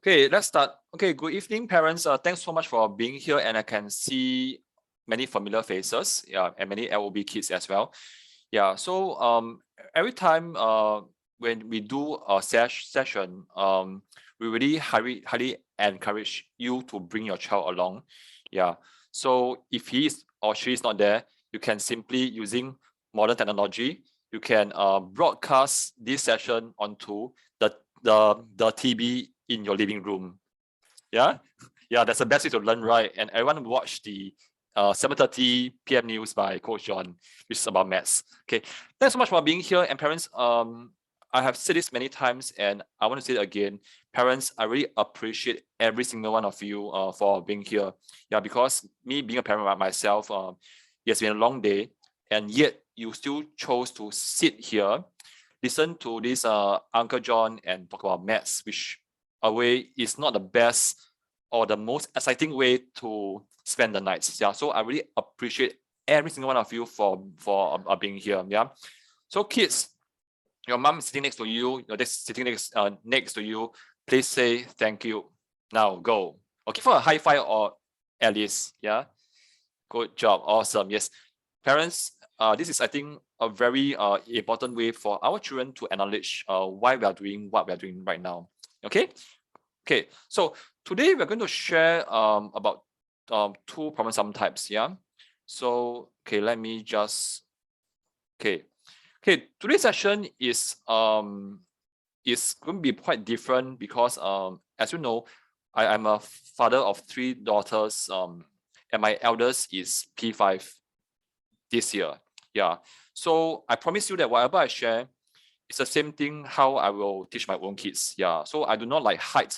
Okay, let's start. Okay, good evening, parents. Thanks so much for being here, and I can see many familiar faces, yeah, and many LOB kids as well. Yeah, so every time when we do a session, we really highly encourage you to bring your child along. Yeah, so if he is or she is not there, you can simply using modern technology, you can broadcast this session onto the TV in your living room. Yeah, yeah, that's the best way to learn, right? And everyone watch the 7:30 p.m. news by Coach John, which is about maths. Okay, thanks so much for being here. And parents, I have said this many times, and I want to say it again. Parents, I really appreciate every single one of you for being here. Yeah, because me being a parent myself, it's been a long day, and yet you still chose to sit here, listen to this Uncle John and talk about maths, which a way is not the best or the most exciting way to spend the nights. Yeah, so I really appreciate every single one of you for being here. Yeah, so kids, your mom is sitting next to you, your dad sitting next to you. Please say thank you. Now go. Okay, for a high five or at least. Yeah, good job, awesome. Yes, parents, this is I think a very important way for our children to acknowledge why we are doing what we are doing right now. Okay. Okay, so today we're going to share about two problem sum types. Yeah. So okay, let me just okay. Today's session is going to be quite different because as you know, I am a father of three daughters and my eldest is P5 this year. Yeah. So I promise you that whatever I share, it's the same thing how I will teach my own kids. Yeah. So I do not like hide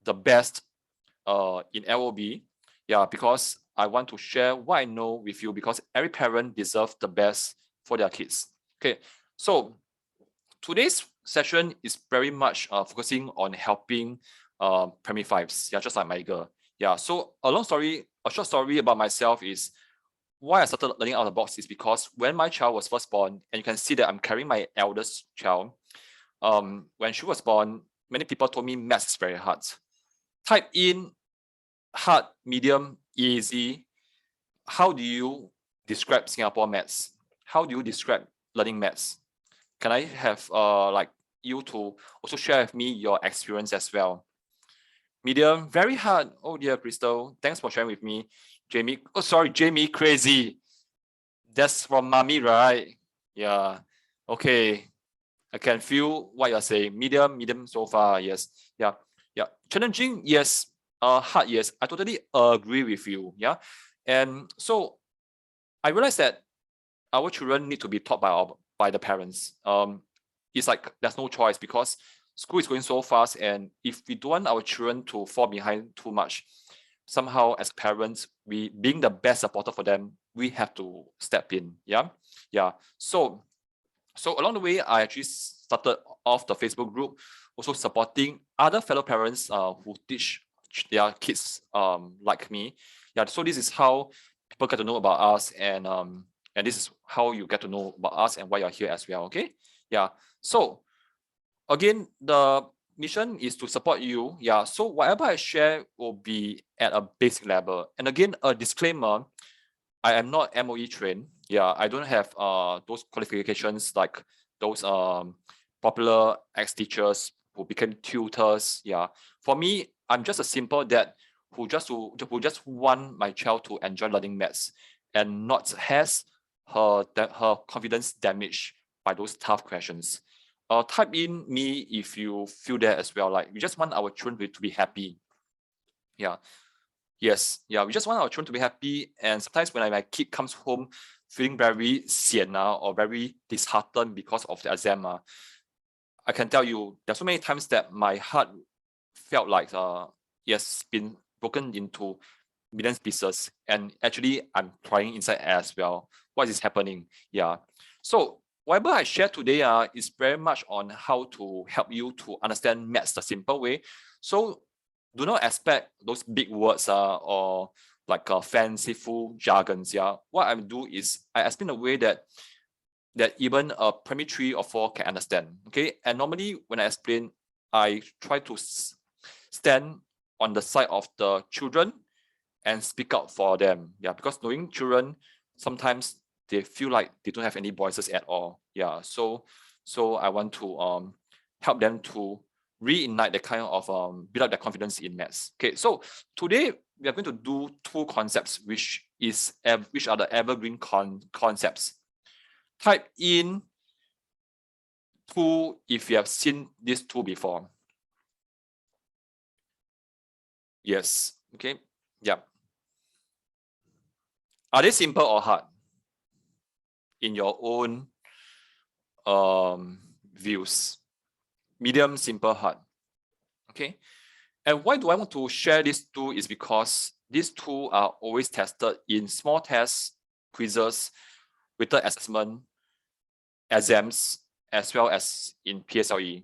the best in LOB. Yeah, because I want to share what I know with you because every parent deserves the best for their kids. Okay. So today's session is very much focusing on helping primary fives. Yeah, just like my girl. Yeah. So a short story about myself is why I started learning out of the box is because when my child was first born, and you can see that I'm carrying my eldest child, when she was born, many people told me maths is very hard. Type in hard, medium, easy. How do you describe Singapore maths? How do you describe learning maths? Can I have like you to also share with me your experience as well? Medium, very hard. Oh dear, Crystal. Thanks for sharing with me. Jamie, oh sorry, Jamie, crazy. That's from mommy, right? Yeah. Okay. I can feel what you're saying. Medium so far. Yes. Yeah. Yeah. Challenging, yes. Hard, yes. I totally agree with you. Yeah. And so I realized that our children need to be taught by the parents. It's like there's no choice because school is going so fast, and if we don't want our children to fall behind too much, somehow as parents, we being the best supporter for them, we have to step in. Yeah. Yeah. So along the way, I actually started off the Facebook group, also supporting other fellow parents who teach their kids like me. Yeah, so this is how people get to know about us, and this is how you get to know about us and why you're here as well. Okay, yeah. So again, the mission is to support you. Yeah, so whatever I share will be at a basic level. And again, a disclaimer: I am not MOE trained. Yeah, I don't have those qualifications like those popular ex-teachers who became tutors. Yeah, for me, I'm just a simple dad who just want my child to enjoy learning maths and not has her confidence damaged by those tough questions. Type in me if you feel that as well. Like we just want our children to be happy. Yeah. Yes, yeah, we just want our children to be happy. And sometimes when my kid comes home feeling very sian or very disheartened because of the exam, I can tell you there's so many times that my heart felt like yes, been broken into million pieces. And actually I'm crying inside as well. What is happening? Yeah. So whatever I share today is very much on how to help you to understand maths the simple way. So do not expect those big words or like fanciful jargons. Yeah, what I do is I explain a way that even a primary 3 or 4 can understand. Okay, and normally when I explain, I try to stand on the side of the children and speak out for them. Yeah, because knowing children, sometimes they feel like they don't have any voices at all. Yeah, so I want to help them to reignite the kind of build up their confidence in maths. Okay, so today we are going to do two concepts, which are the evergreen concepts. Type in two if you have seen these two before. Yes. Okay. Yeah. Are they simple or hard in your own views? Medium, simple, hard. Okay. And why do I want to share these two is because these two are always tested in small tests, quizzes, written assessment, exams, as well as in PSLE.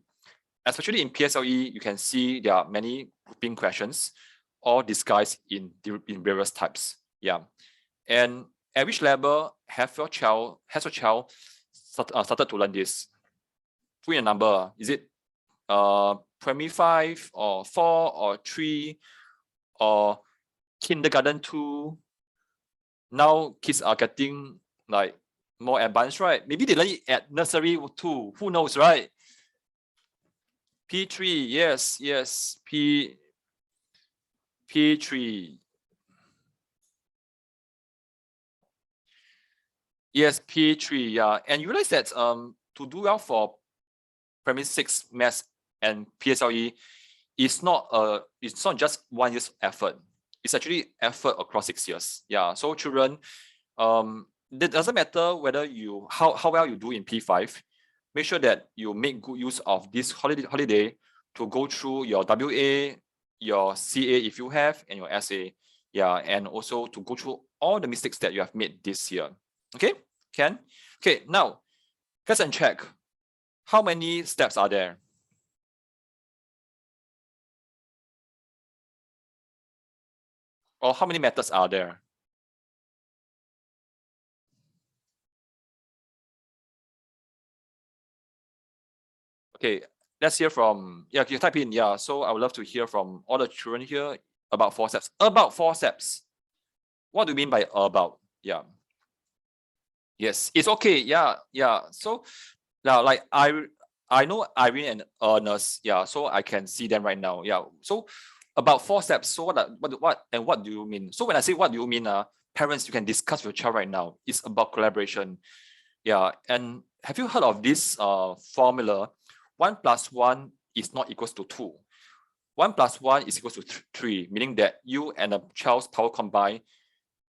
Especially in PSLE, you can see there are many grouping questions, all disguised in various types. Yeah. And at which level has your child started to learn this? Put in a number. Is it primary 5 or 4 or 3 or kindergarten 2? Now kids are getting like more advanced, right? Maybe they learn it at nursery 2. Who knows, right? P3, yes, P3. Yes, P3, yeah. And you realize that to do well for primary 6 maths and PSLE, it's not just 1 year's effort. It's actually effort across 6 years. Yeah. So children, it doesn't matter whether you how well you do in P5. Make sure that you make good use of this holiday to go through your WA, your CA if you have, and your SA. Yeah, and also to go through all the mistakes that you have made this year. Okay, Ken? Okay, now guys and check. How many steps are there? Or how many methods are there? Okay, let's hear from, yeah, you type in, yeah. So I would love to hear from all the children here about 4 steps. About 4 steps. What do you mean by about? Yeah. Yes, it's okay. Yeah, yeah. So now, like I know Irene and Ernest. Yeah, so I can see them right now. Yeah. So about 4 steps. So what do you mean? So when I say what do you mean, parents, you can discuss with your child right now. It's about collaboration. Yeah. And have you heard of this formula? 1 + 1 is not equals to 2. 1 + 1 is equals to 3, meaning that you and the child's power combined,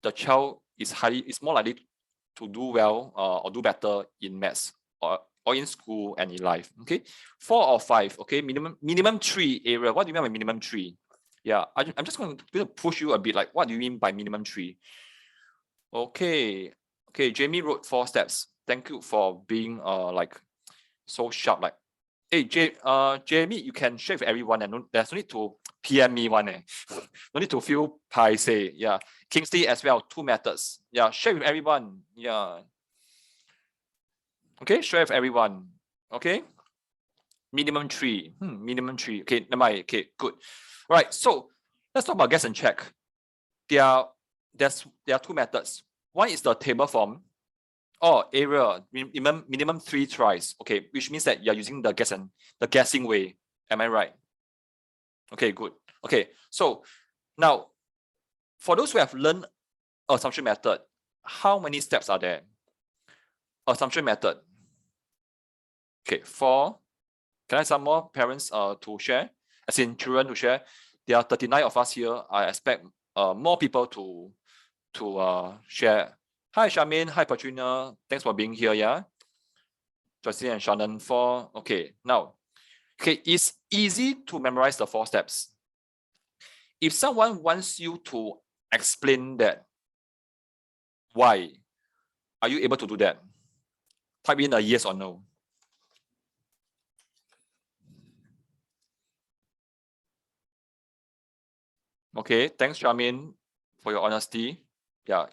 the child is more likely to do well or do better in maths or in school and in life. Okay, 4 or 5. Okay, minimum 3 area. What do you mean by minimum 3? Yeah, I'm just going to push you a bit. Like, what do you mean by minimum 3? Okay, Jamie wrote 4 steps. Thank you for being like so sharp. Like, hey, Jamie, you can share with everyone, and there's no need to PM me one. No need to feel paiseh. Yeah, Kingsley as well. 2 methods. Yeah, share with everyone. Yeah. Okay, share with everyone. Okay. Minimum 3. Minimum 3. Okay, never mind. Okay, good. All right. So let's talk about guess and check. There are 2 methods. One is the table form. Area minimum 3 tries. Okay, which means that you're using the guessing way. Am I right? Okay, good. Okay, so now for those who have learned assumption method, how many steps are there? Assumption method. Okay, 4. Can I have some more parents to share? As in children to share. There are 39 of us here. I expect more people to share. Hi Charmaine, hi Patrina. Thanks for being here. Yeah. Jocelyn and Shannon 4. Okay, now, okay, it's easy to memorize the 4 steps. If someone wants you to explain that, why, are you able to do that? Type in a yes or no. Okay, thanks Charmaine for your honesty. Yeah.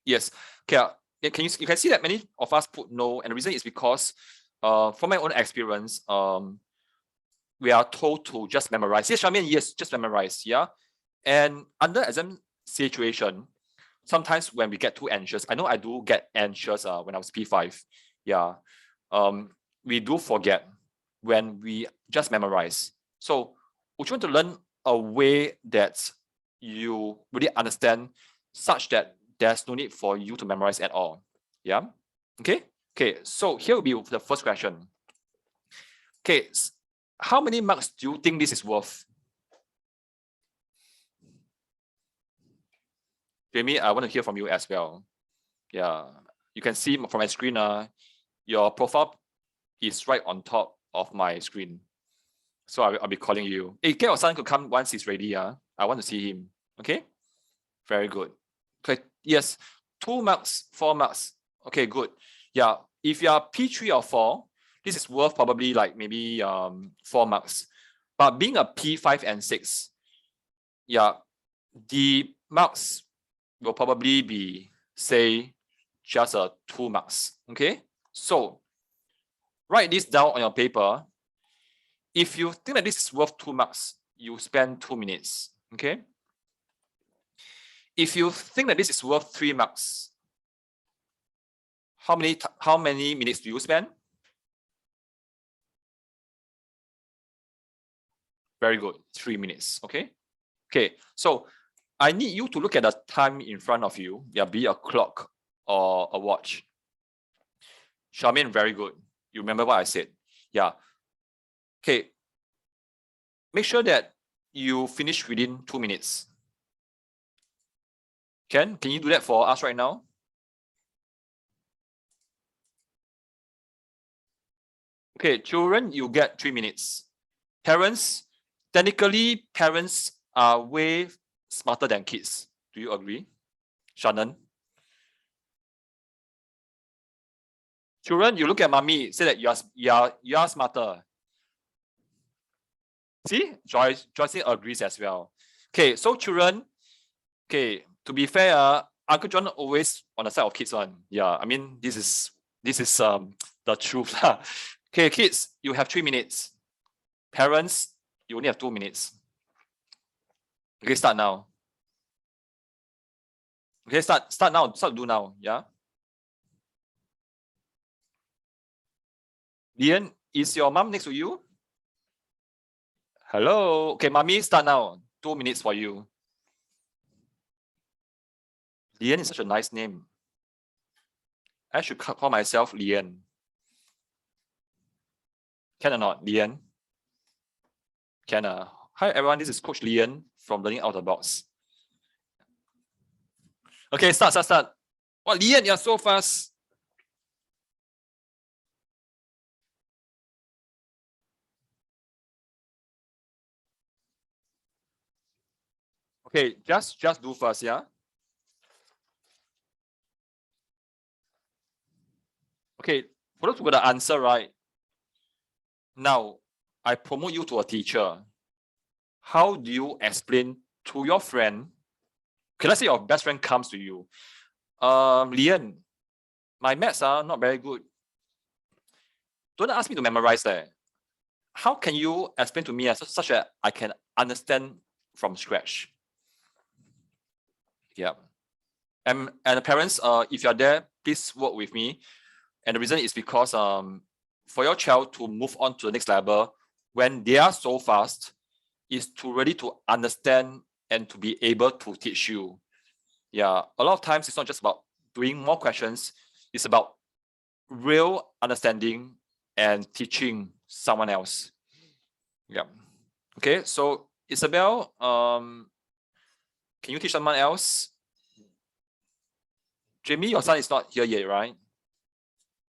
Yes. Okay. You can see that many of us put no, and the reason is because from my own experience, we are told to just memorize. Yes, Charmaine, yes, just memorize. Yeah. And under exam situation, sometimes when we get too anxious, I know I do get anxious when I was P5. Yeah. We do forget when we just memorize. So would you want to learn a way that you really understand such that there's no need for you to memorize at all? Yeah. Okay. Okay. So here will be the first question. Okay. How many marks do you think this is worth? Jamie, I want to hear from you as well. Yeah. You can see from my screen, your profile is right on top of my screen. So I'll be calling you. Hey, get your son to come once he's ready. I want to see him. Okay. Very good. Okay. Yes. 2 marks, 4 marks. Okay, good. Yeah. If you are P3 or 4, this is worth probably like maybe 4 marks. But being a P5 and 6, yeah, the marks will probably be, say, just 2 marks. Okay. So write this down on your paper. If you think that this is worth 2 marks, you spend 2 minutes. Okay. If you think that this is worth 3 marks, how many minutes do you spend? Very good, 3 minutes. Okay. Okay. So I need you to look at the time in front of you. Yeah, be a clock or a watch. Charmaine, very good. You remember what I said? Yeah. Okay. Make sure that you finish within 2 minutes. Can you do that for us right now? Okay, children, you get 3 minutes. Parents, technically, parents are way smarter than kids. Do you agree? Shannon? Children, you look at mommy, say that you are smarter. See, Joyce agrees as well. Okay, so children, okay, to be fair, Uncle John always on the side of kids one. Yeah, I mean this is the truth. Okay, kids, you have 3 minutes. Parents, you only have 2 minutes. Okay, start now. Okay, start now. Start do now. Yeah. Lian, is your mom next to you? Hello. Okay, mommy, start now. 2 minutes for you. Lian is such a nice name. I should call myself Lian. Can or not, Lian? Can. Hi everyone, this is Coach Lian from Learning Out of the Box. Okay, start. What, Lian, you're so fast. Okay, just do first, yeah? Okay, for those who got the answer right, now I promote you to a teacher. How do you explain to your friend? Okay, let's say your best friend comes to you. Lian, my maths are not very good. Don't ask me to memorize that. How can you explain to me such that I can understand from scratch? Yeah. And the parents, if you're there, please work with me. And the reason is because for your child to move on to the next level, when they are so fast, is to really to understand and to be able to teach you. Yeah, a lot of times it's not just about doing more questions, it's about real understanding and teaching someone else. Yeah. Okay, so Isabel, can you teach someone else? Jamie, your son is not here yet, right?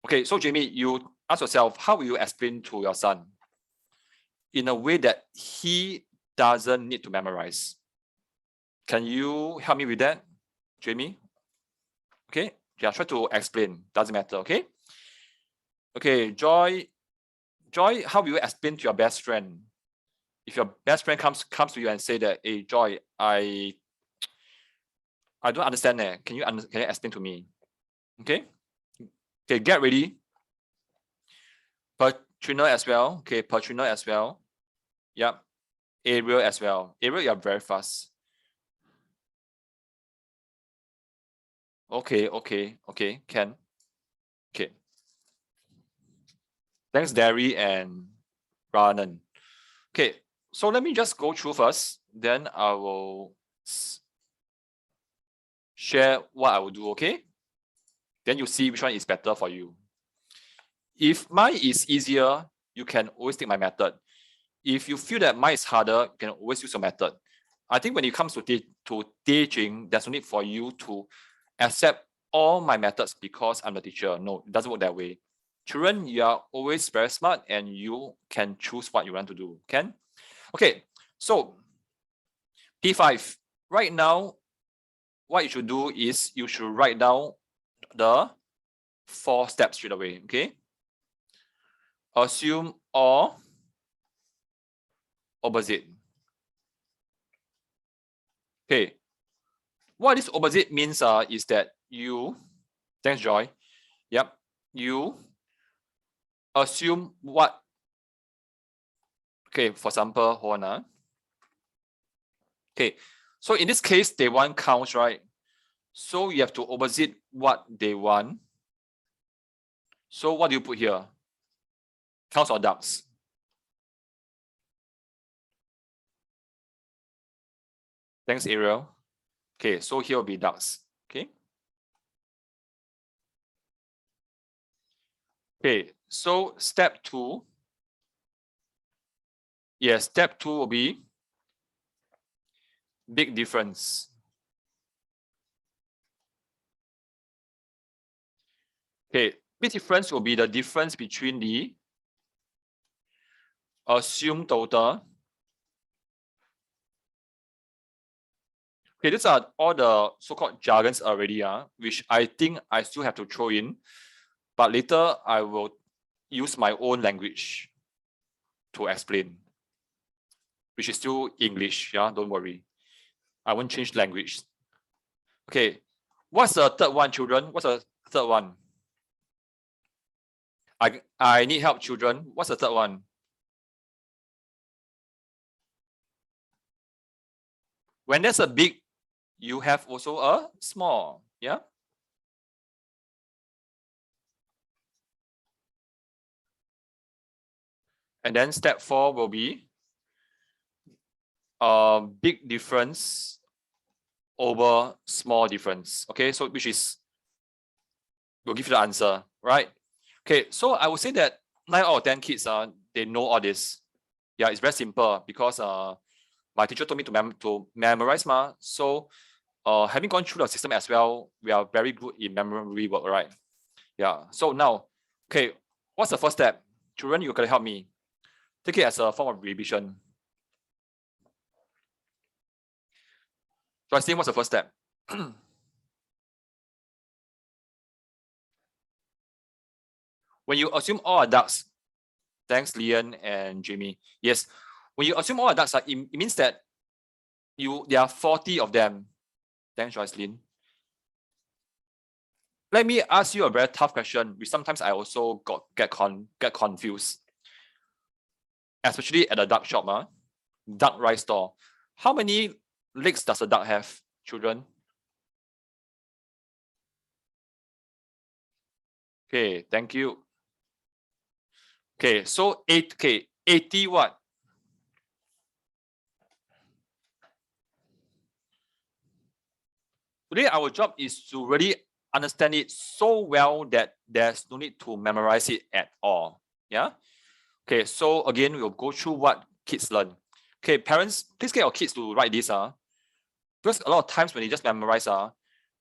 Okay, so Jamie, you ask yourself, how will you explain to your son in a way that he doesn't need to memorize? Can you help me with that, Jamie? Okay, yeah, try to explain, doesn't matter, okay? Okay, Joy, how will you explain to your best friend? If your best friend comes to you and say that, hey, Joy, I don't understand that. Can you explain to me? Okay, get ready. Patrina as well. Okay, Patrina as well. Yep. Ariel as well. Ariel, you are very fast. Okay, can. Okay. Thanks, Derry and Ranan. Okay, so let me just go through first. Then I will share what I will do, okay? Then you see which one is better for you. If mine is easier, you can always take my method. If you feel that mine is harder, you can always use your method. I think when it comes to teaching, there's no need for you to accept all my methods because I'm the teacher. No, it doesn't work that way. Children, you are always very smart and you can choose what you want to do. Can? Okay, so P5. Right now, what you should do is you should write down the 4 steps straight away. Okay. Assume or opposite. Okay. What this opposite means is that you, thanks Joy, yep, you assume what, okay, for example, hold on. Okay, so in this case, they want counts, right? So you have to opposite what they want. So what do you put here? Counts or ducks? Thanks, Ariel. Okay, so here will be ducks. Okay. Okay, so step 2. Yes, step 2 will be big difference. Okay, big difference will be the difference between the assumed total. Okay, these are all the so-called jargons already, which I think I still have to throw in, but later I will use my own language to explain, which is still English, don't worry. I won't change language. Okay, what's the third one, children? What's the third one? I need help, children. What's the third one? When there's a big, you have also a small, yeah? And then step 4 will be big difference over small difference. Okay, so which is, we'll give you the answer, right? Okay, so I would say that 9 out of 10 kids, they know all this. Yeah, it's very simple because my teacher told me to memorize ma. So having gone through the system as well, we are very good in memory work, right? Yeah. So now, okay, what's the first step? Children, you gotta help me. Take it as a form of revision. So I think what's the first step? When you assume all adults, thanks Lian and Jimmy. Yes, when you assume all adults, it means that there are 40 of them. Thanks, Joycelyn. Let me ask you a very tough question, which sometimes I also get confused. Especially at a duck shop, duck rice store. How many legs does a duck have, children? Okay, thank you. Okay, so 80 what? Today our job is to really understand it so well that there's no need to memorize it at all. Yeah. Okay, so again, we'll go through what kids learn. Okay, parents, please get your kids to write this. Because a lot of times when they just memorize,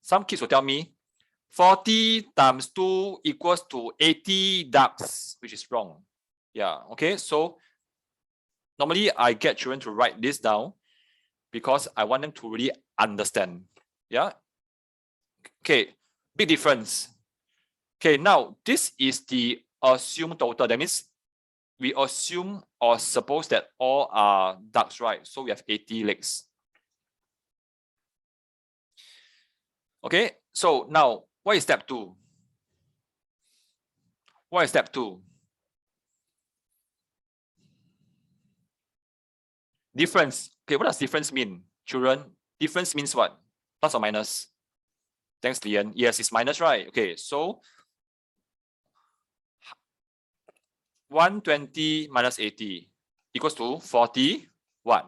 some kids will tell me 40 times 2 equals to 80 ducks, which is wrong. Yeah, okay, so normally I get children to write this down because I want them to really understand. Yeah. Okay, big difference. Okay, now this is the assumed total. That means we assume or suppose that all are ducks, right? So we have 80 legs. Okay, so now what is step 2? What is step 2? Difference. Okay, what does difference mean, children? Difference means what? Plus or minus? Thanks, Lian. Yes, it's minus, right? Okay, so 120 minus 80 equals to 41.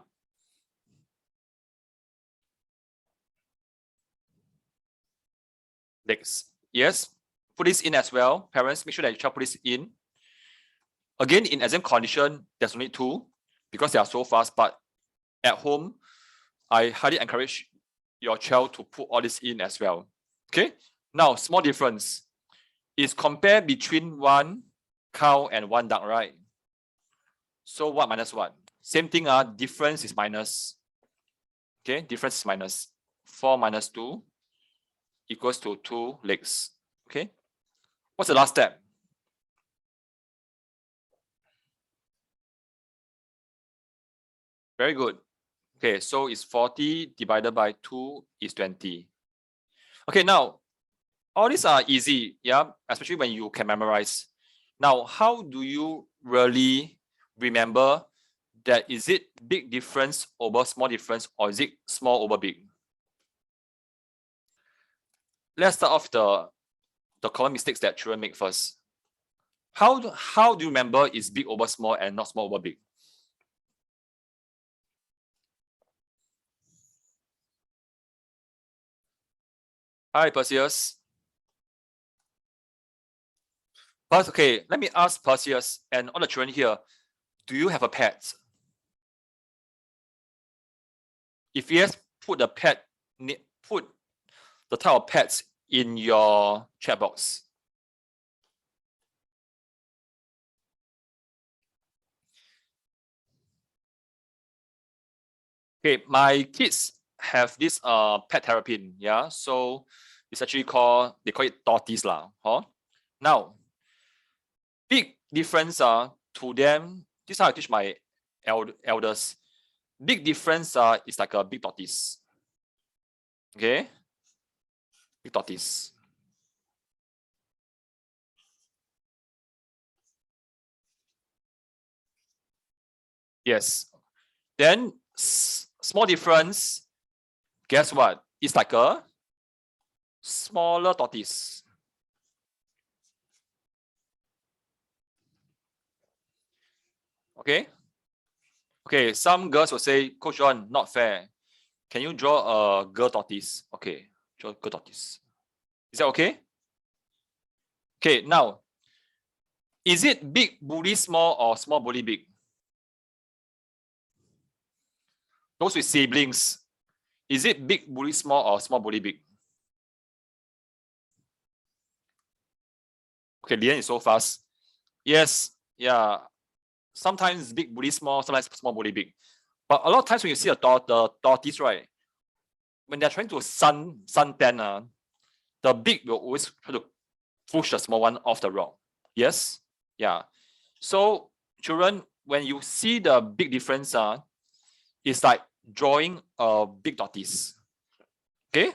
Next. Yes, put this in as well. Parents, make sure that your child put this in. Again, in exam condition, there's only 2 because they are so fast, but at home, I highly encourage your child to put all this in as well. Okay, now small difference is compare between 1 cow and 1 duck, right? So what minus what? Same thing, difference is minus. Okay, difference is minus. 4 minus 2 equals to 2 legs. Okay, what's the last step? Very good. Okay, so it's 40 divided by 2 is 20. Okay, now all these are easy, yeah, especially when you can memorize. Now, how do you really remember that? Is it big difference over small difference, or is it small over big? Let's start off the common mistakes that children make first. How do you remember is big over small and not small over big? Hi, Perseus. Okay, let me ask Perseus and all the children here, do you have a pet? If yes, put the type of pets in your chat box. Okay, my kids have this pet terrapin, yeah. So it's actually called, they call it tortoise lah. Huh? Now, big difference to them. This is how I teach my elders. Big difference is like a big tortoise. Okay, big tortoise. Yes. Then small difference. Guess what? It's like a smaller tortoise. Okay. Okay. Some girls will say, Coach John, not fair. Can you draw a girl tortoise? Okay, draw a girl tortoise. Is that okay? Okay, now, is it big bully small or small bully big? Those with siblings, is it big bully small or small bully big? Okay, Lian is so fast. Yes, yeah. Sometimes big bully small, sometimes small bully big. But a lot of times when you see the tortoise, right, when they're trying to suntan, the big will always try to push the small one off the rock. Yes? Yeah. So children, when you see the big difference, it's like drawing a big tortoise. Okay?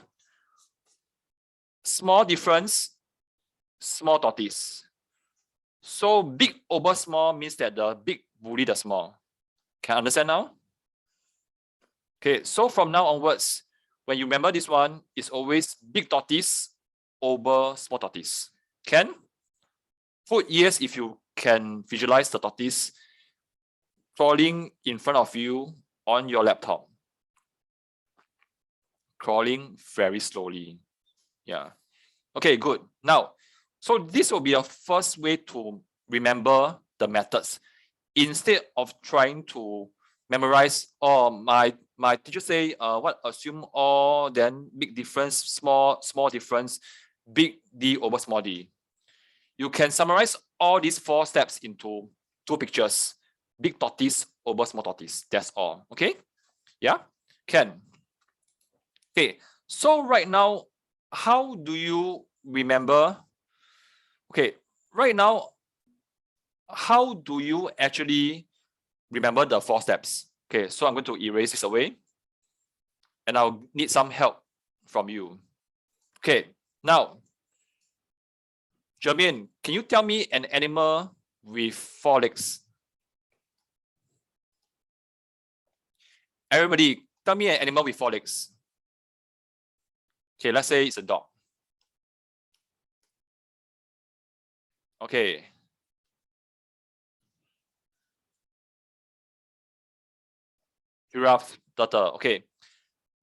Small difference, small tortoise. So big over small means that the big bully the small. Can you understand now? Okay, so from now onwards, when you remember this one, it's always big tortoise over small tortoise. Can? Put yes if you can visualize the tortoise crawling in front of you on your laptop. Crawling very slowly. Yeah. Okay, good. Now, so this will be a first way to remember the methods. Instead of trying to memorize, or my teacher say, what, assume all, then big difference, small difference, big D over small d. You can summarize all these 4 steps into 2 pictures. Big tortoise over small tortoise. That's all. Okay? Yeah? Can. Okay. So right now, how do you remember? Okay. Right now, how do you actually remember the 4 steps? Okay. So I'm going to erase this away. And I'll need some help from you. Okay. Now, Jermaine, can you tell me an animal with 4 legs? Everybody, tell me an animal with 4 legs. Okay, let's say it's a dog. Okay. Giraffe, turtle. Okay.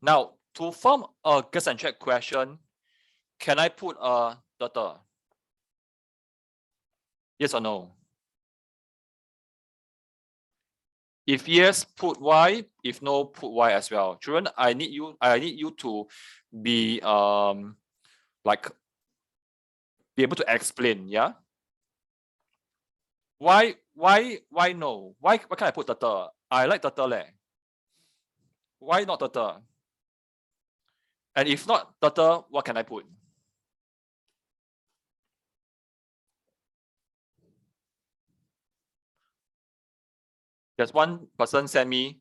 Now, to form a guess and check question, can I put a turtle? Yes or no? If yes, put Y. If no, put Y as well. Children, I need you to be like be able to explain, yeah? Why no? Why can't I put turtle? I like turtle eh. Why not turtle? And if not turtle, what can I put? There's one person sent me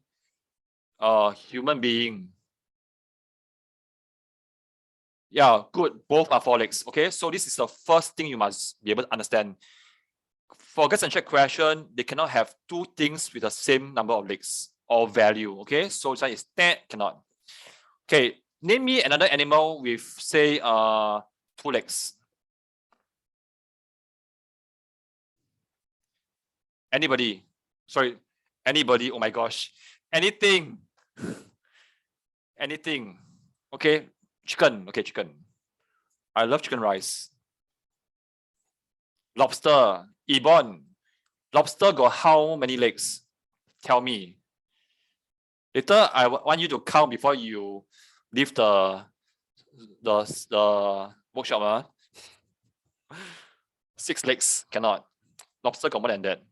a human being. Yeah, good. Both are 4 legs. Okay, so this is the first thing you must be able to understand. For guess and check question, they cannot have 2 things with the same number of legs or value. Okay, so this one is that cannot. Okay, name me another animal with say 2 legs. Anybody? Sorry, anybody? Oh my gosh, anything, anything. Okay, chicken. Okay, chicken. I love chicken rice. Lobster. Ebon. Lobster got how many legs? Tell me. Later, I want you to count before you leave the workshop. 6 legs cannot. Lobster got more than that.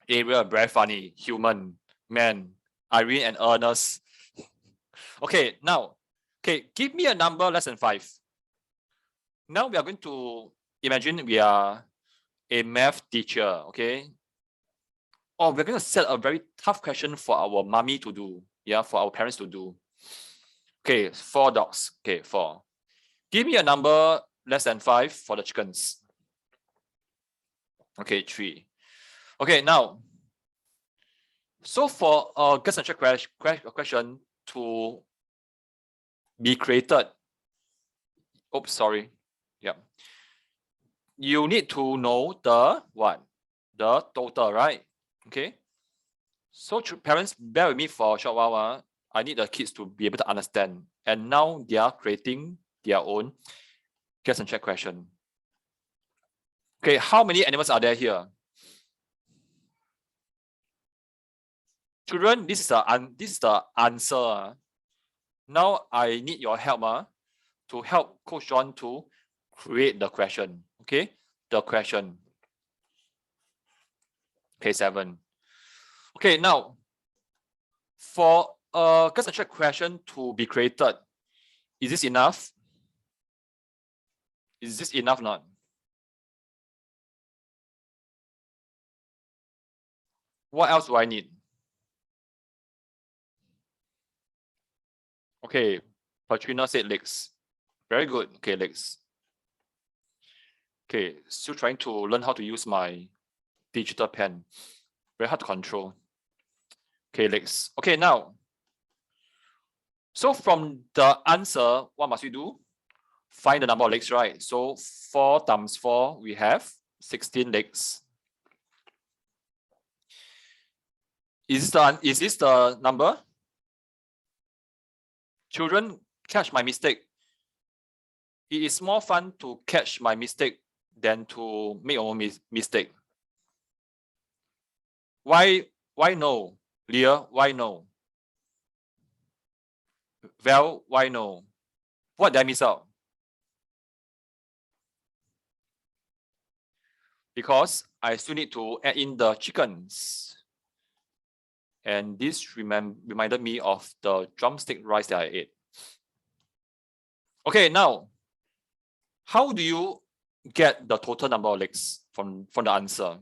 Ariel, very funny. Human, man. Irene and Ernest. Okay, now, okay, give me a number less than 5. Now we are going to imagine we are a math teacher, okay? Or we're going to set a very tough question for our mommy to do, yeah, for our parents to do. Okay, 4 dogs. Okay, 4. Give me a number less than 5 for the chickens. Okay, 3. Okay, now, so for a guess and check question to be created, oops, sorry. Yeah. You need to know the what? The total, right? Okay. So parents, bear with me for a short while. I need the kids to be able to understand. And now they are creating their own guess and check question. Okay, how many animals are there here? Children, this is the answer. Now I need your help to help Coach John to create the question. Okay, the question. Okay, 7. Okay, now for a guess and check question to be created, is this enough? Is this enough or not? What else do I need? Okay, Patrina said legs. Very good. Okay, legs. Okay, still trying to learn how to use my digital pen. Very hard to control. Okay, legs. Okay, now. So from the answer, what must we do? Find the number of legs, right? So 4 times 4, we have 16 legs. Is this the number? Children, catch my mistake. It is more fun to catch my mistake than to make your own mistake. Why no? Leah, why no? Val, why no? What did I miss out? Because I still need to add in the chickens. And this reminded me of the drumstick rice that I ate. Okay, now, how do you get the total number of legs from the answer?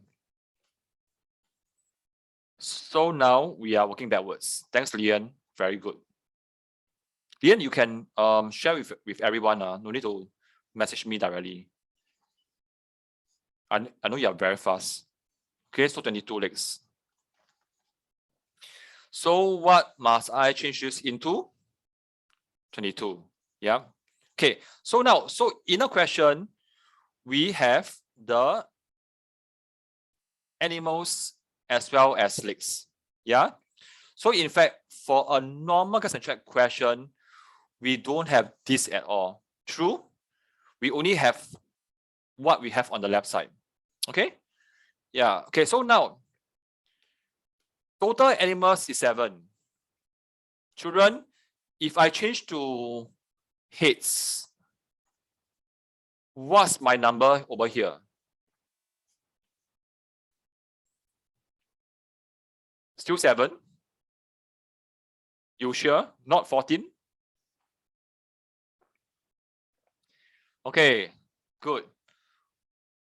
So now we are working backwards. Thanks, Lian. Very good. Lian, you can share with everyone. No need to message me directly. I know you are very fast. Okay, so 22 legs. So what must I change this into? 22. Yeah. Okay. So now, in a question, we have the animals as well as legs. Yeah. So in fact, for a normal guess and check question, we don't have this at all. True. We only have what we have on the left side. Okay. Yeah. Okay. So now, total animals is 7. Children, if I change to heads, what's my number over here? Still 7? You sure? Not 14? Okay, good.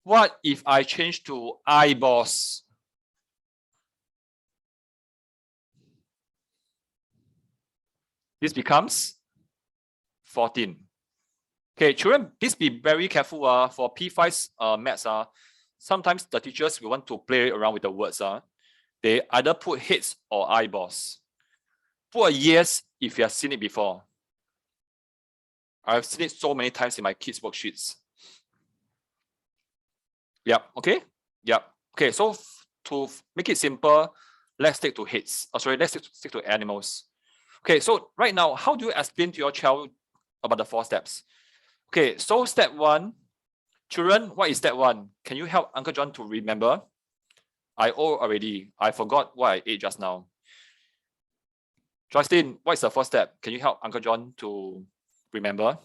What if I change to eyeballs? This becomes 14. Okay, children, please be very careful for P5 maths. Sometimes the teachers will want to play around with the words. They either put heads or eyeballs. Put a yes if you have seen it before. I've seen it so many times in my kids' worksheets. Yep, okay? Yep. Okay, so to make it simple, let's stick to heads. Oh, sorry, let's stick to animals. Okay, so right now, how do you explain to your child about the 4 steps? Okay, so step 1, children, what is step 1? Can you help Uncle John to remember? I owe already. I forgot what I ate just now. Jocelyn, what is the first step? Can you help Uncle John to remember?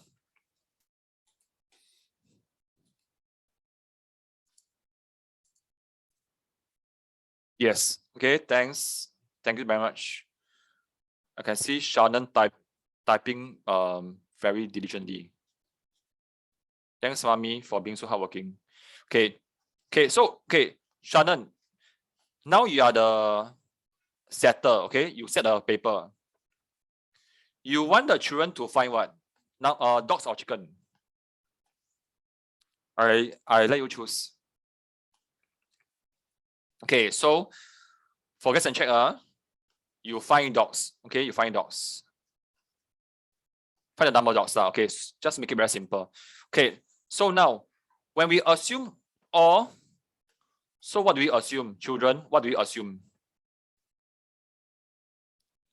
Yes. Okay, thanks. Thank you very much. I can see Shannon typing very diligently. Thanks, Mommy, for being so hardworking. Okay. Okay, so Shannon, now you are the setter, okay? You set the paper. You want the children to find what? Now dogs or chicken? I let you choose. Okay, so for guess and check, you find dogs. Okay, you find dogs. Find the number of dogs. Okay, just make it very simple. Okay, so now when we assume all, so what do we assume? Children, what do we assume?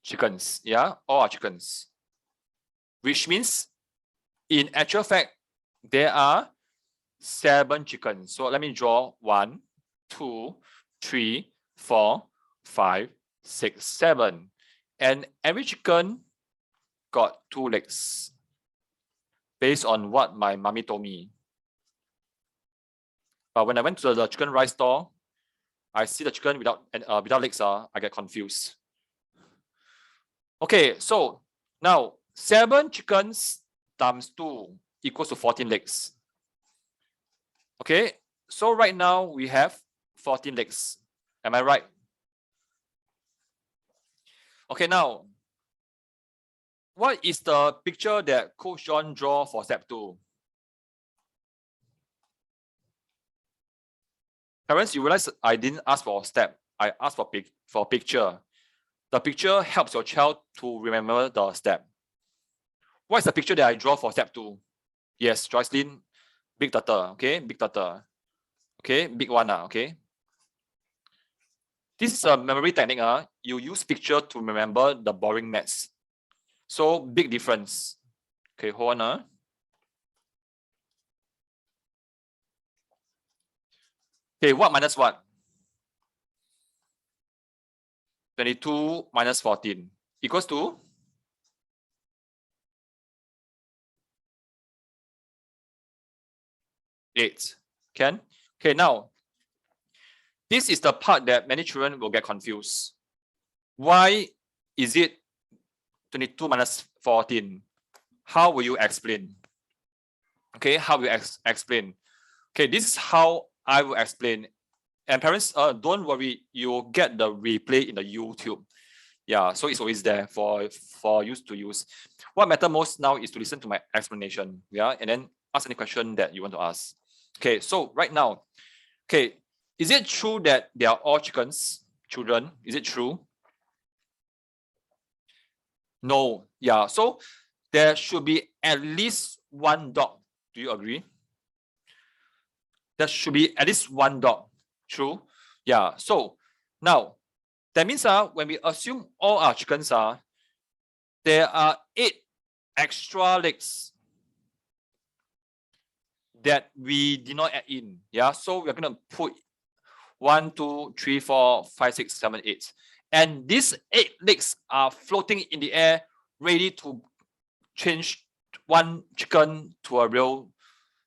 Chickens. Yeah, all are chickens. Which means in actual fact, there are 7 chickens. So let me draw 1, 2, 3, 4, 5, 6, 7. And every chicken got 2 legs based on what my mommy told me. But when I went to the chicken rice store, I see the chicken without legs. I get confused. Okay, so now 7 chickens times 2 equals to 14 legs. Okay, so right now we have 14 legs. Am I right? Okay, now what is the picture that Coach John draw for step 2? Parents, you realize I didn't ask for a step. I asked for picture. The picture helps your child to remember the step. What is the picture that I draw for step 2? Yes, Jocelyn, big turtle, okay? Big turtle. Okay, big one, okay? This is a memory technique. You use picture to remember the boring maths. So, big difference. Okay, hold on. Okay, what minus what? 22 minus 14 equals to 8. Can? Okay, now, this is the part that many children will get confused. Why is it 22 minus 14? How will you explain? Okay, how will you explain? Okay, this is how I will explain. And parents, don't worry, you'll get the replay in the YouTube. Yeah, so it's always there for you to use. What matters most now is to listen to my explanation. Yeah, and then ask any question that you want to ask. Okay, so right now, okay, is it true that they are all chickens, children? Is it true? No, yeah. So there should be at least one dog. Do you agree? There should be at least one dog. True? Yeah. So now that means when we assume all our chickens there are 8 extra legs that we did not add in. Yeah. So we're gonna put 1, 2, 3, 4, 5, 6, 7, 8. And these 8 legs are floating in the air, ready to change one chicken to a real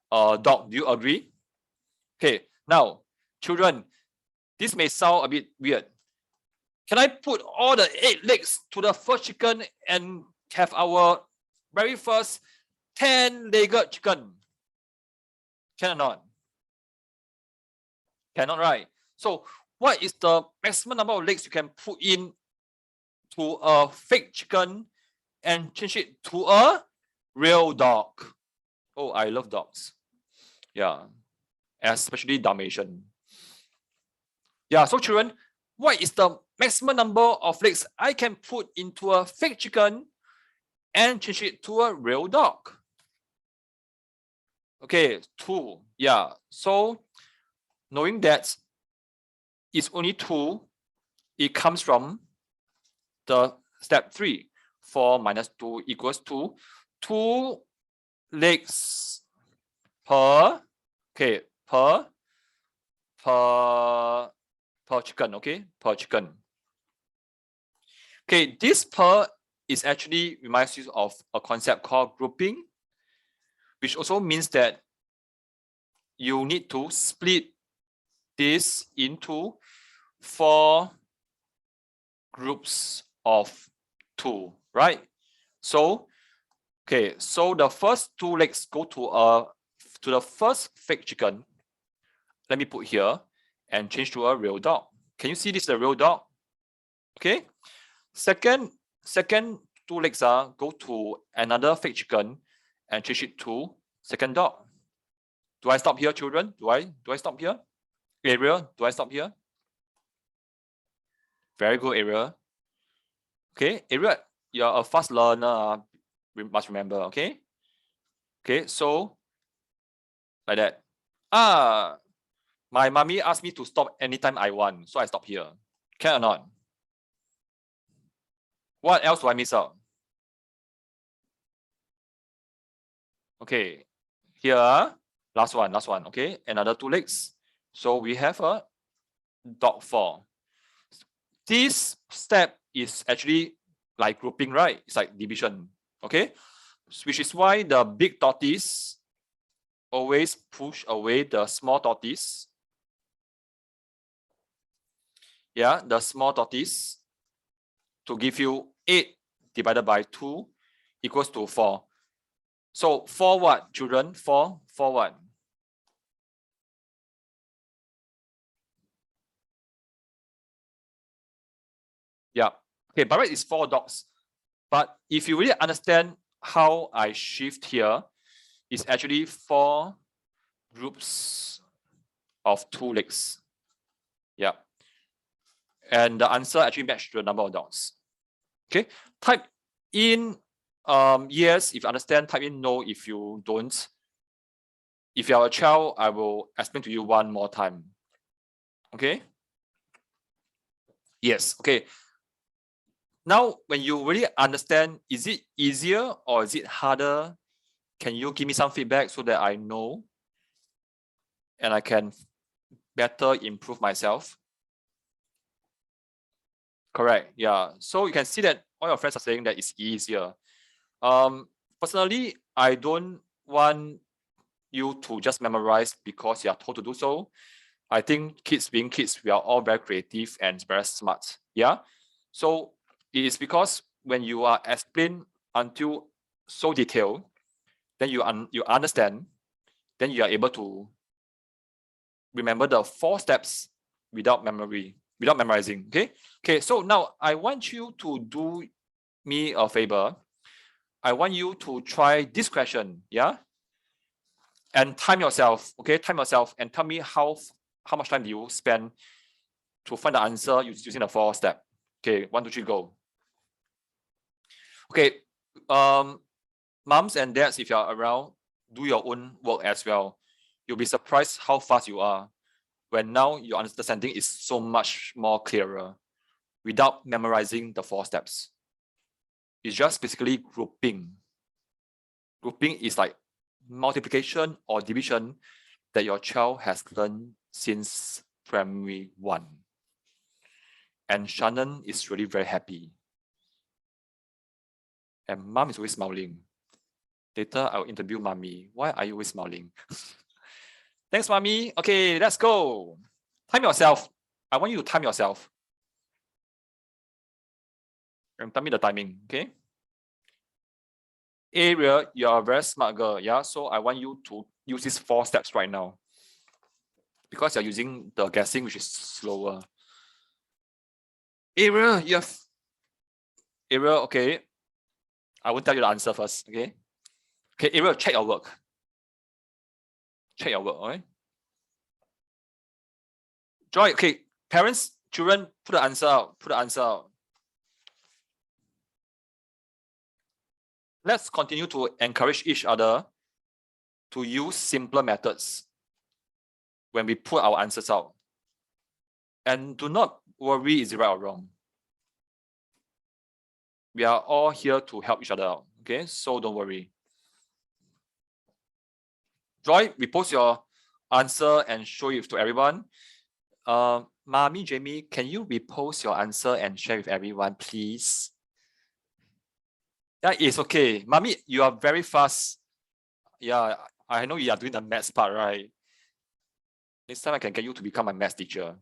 dog. Do you agree? Okay, now, children, this may sound a bit weird. Can I put all the 8 legs to the first chicken and have our very first 10-legged chicken? Can or not? Cannot, right? So what is the maximum number of legs you can put in to a fake chicken and change it to a real dog? Oh, I love dogs. Yeah, especially Dalmatian. Yeah, so children, what is the maximum number of legs I can put into a fake chicken and change it to a real dog? Okay, 2. Yeah, so knowing that it's only 2, it comes from the step 3. 4 minus 2 equals 2. 2 legs per, okay, per chicken, okay, per chicken. Okay, this per is actually reminds you of a concept called grouping, which also means that you need to split this into 4 groups of 2, right? So, okay, so the first 2 legs go to the first fake chicken. Let me put here and change to a real dog. Can you see this is a real dog? Okay. Second 2 legs go to another fake chicken and change it to second dog. Do I stop here, children? Do I stop here? Ariel, do I stop here? Very good, Ariel. Okay, Ariel, you're a fast learner. We must remember, okay? Okay, so like that. My mommy asked me to stop anytime I want, so I stop here. Can or not? What else do I miss out? Okay, here, last one, okay? Another 2 legs. So we have a dog 4. This step is actually like grouping, right? It's like division, okay? Which is why the big tortoise always push away the small tortoise. Yeah, the small tortoise to give you 8 divided by 2 equals to 4. So 4 what, children? 4 what? Yeah. Okay, by right it's 4 dogs. But if you really understand how I shift here, it's actually 4 groups of 2 legs. Yeah. And the answer actually matched the number of dogs. Okay. Type in yes if you understand, type in no if you don't. If you are a child, I will explain to you one more time. Okay. Yes. Okay. Now, when you really understand, is it easier or is it harder? Can you give me some feedback so that I know and I can better improve myself? Correct. Yeah. So you can see that all your friends are saying that it's easier. Personally, I don't want you to just memorize because you are told to do so. I think kids being kids, we are all very creative and very smart. Yeah. So it is because when you are explained until so detailed, then you understand, then you are able to remember the 4 steps without memorizing. Okay. So now I want you to do me a favor. I want you to try this question. Yeah. And time yourself. Okay. Time yourself and tell me how much time do you spend to find the answer using the 4 step. Okay. 1, 2, 3, go. Okay, moms and dads, if you are around, do your own work as well. You'll be surprised how fast you are when now your understanding is so much more clearer without memorizing the 4 steps. It's just basically grouping. Grouping is like multiplication or division that your child has learned since primary 1. And Shannon is really very happy. And mom is always smiling. Later, I'll interview mommy. Why are you always smiling? Thanks, mommy. Okay, let's go. Time yourself. I want you to time yourself. And tell me the timing, okay? Ariel, you're a very smart girl, yeah? So I want you to use these 4 steps right now. Because you're using the guessing, which is slower. Ariel, Ariel, okay. I won't tell you the answer first, okay? Okay, Ariel, check your work. Check your work, okay? Joy, okay, parents, children, put the answer out. Put the answer out. Let's continue to encourage each other to use simpler methods when we put our answers out. And do not worry is it right or wrong. We are all here to help each other out, okay? So don't worry. Joy, repost your answer and show it to everyone. Mommy, Jamie, can you repost your answer and share with everyone, please? Yeah, it's okay. Mommy, you are very fast. Yeah, I know you are doing the maths part, right? Next time I can get you to become my maths teacher.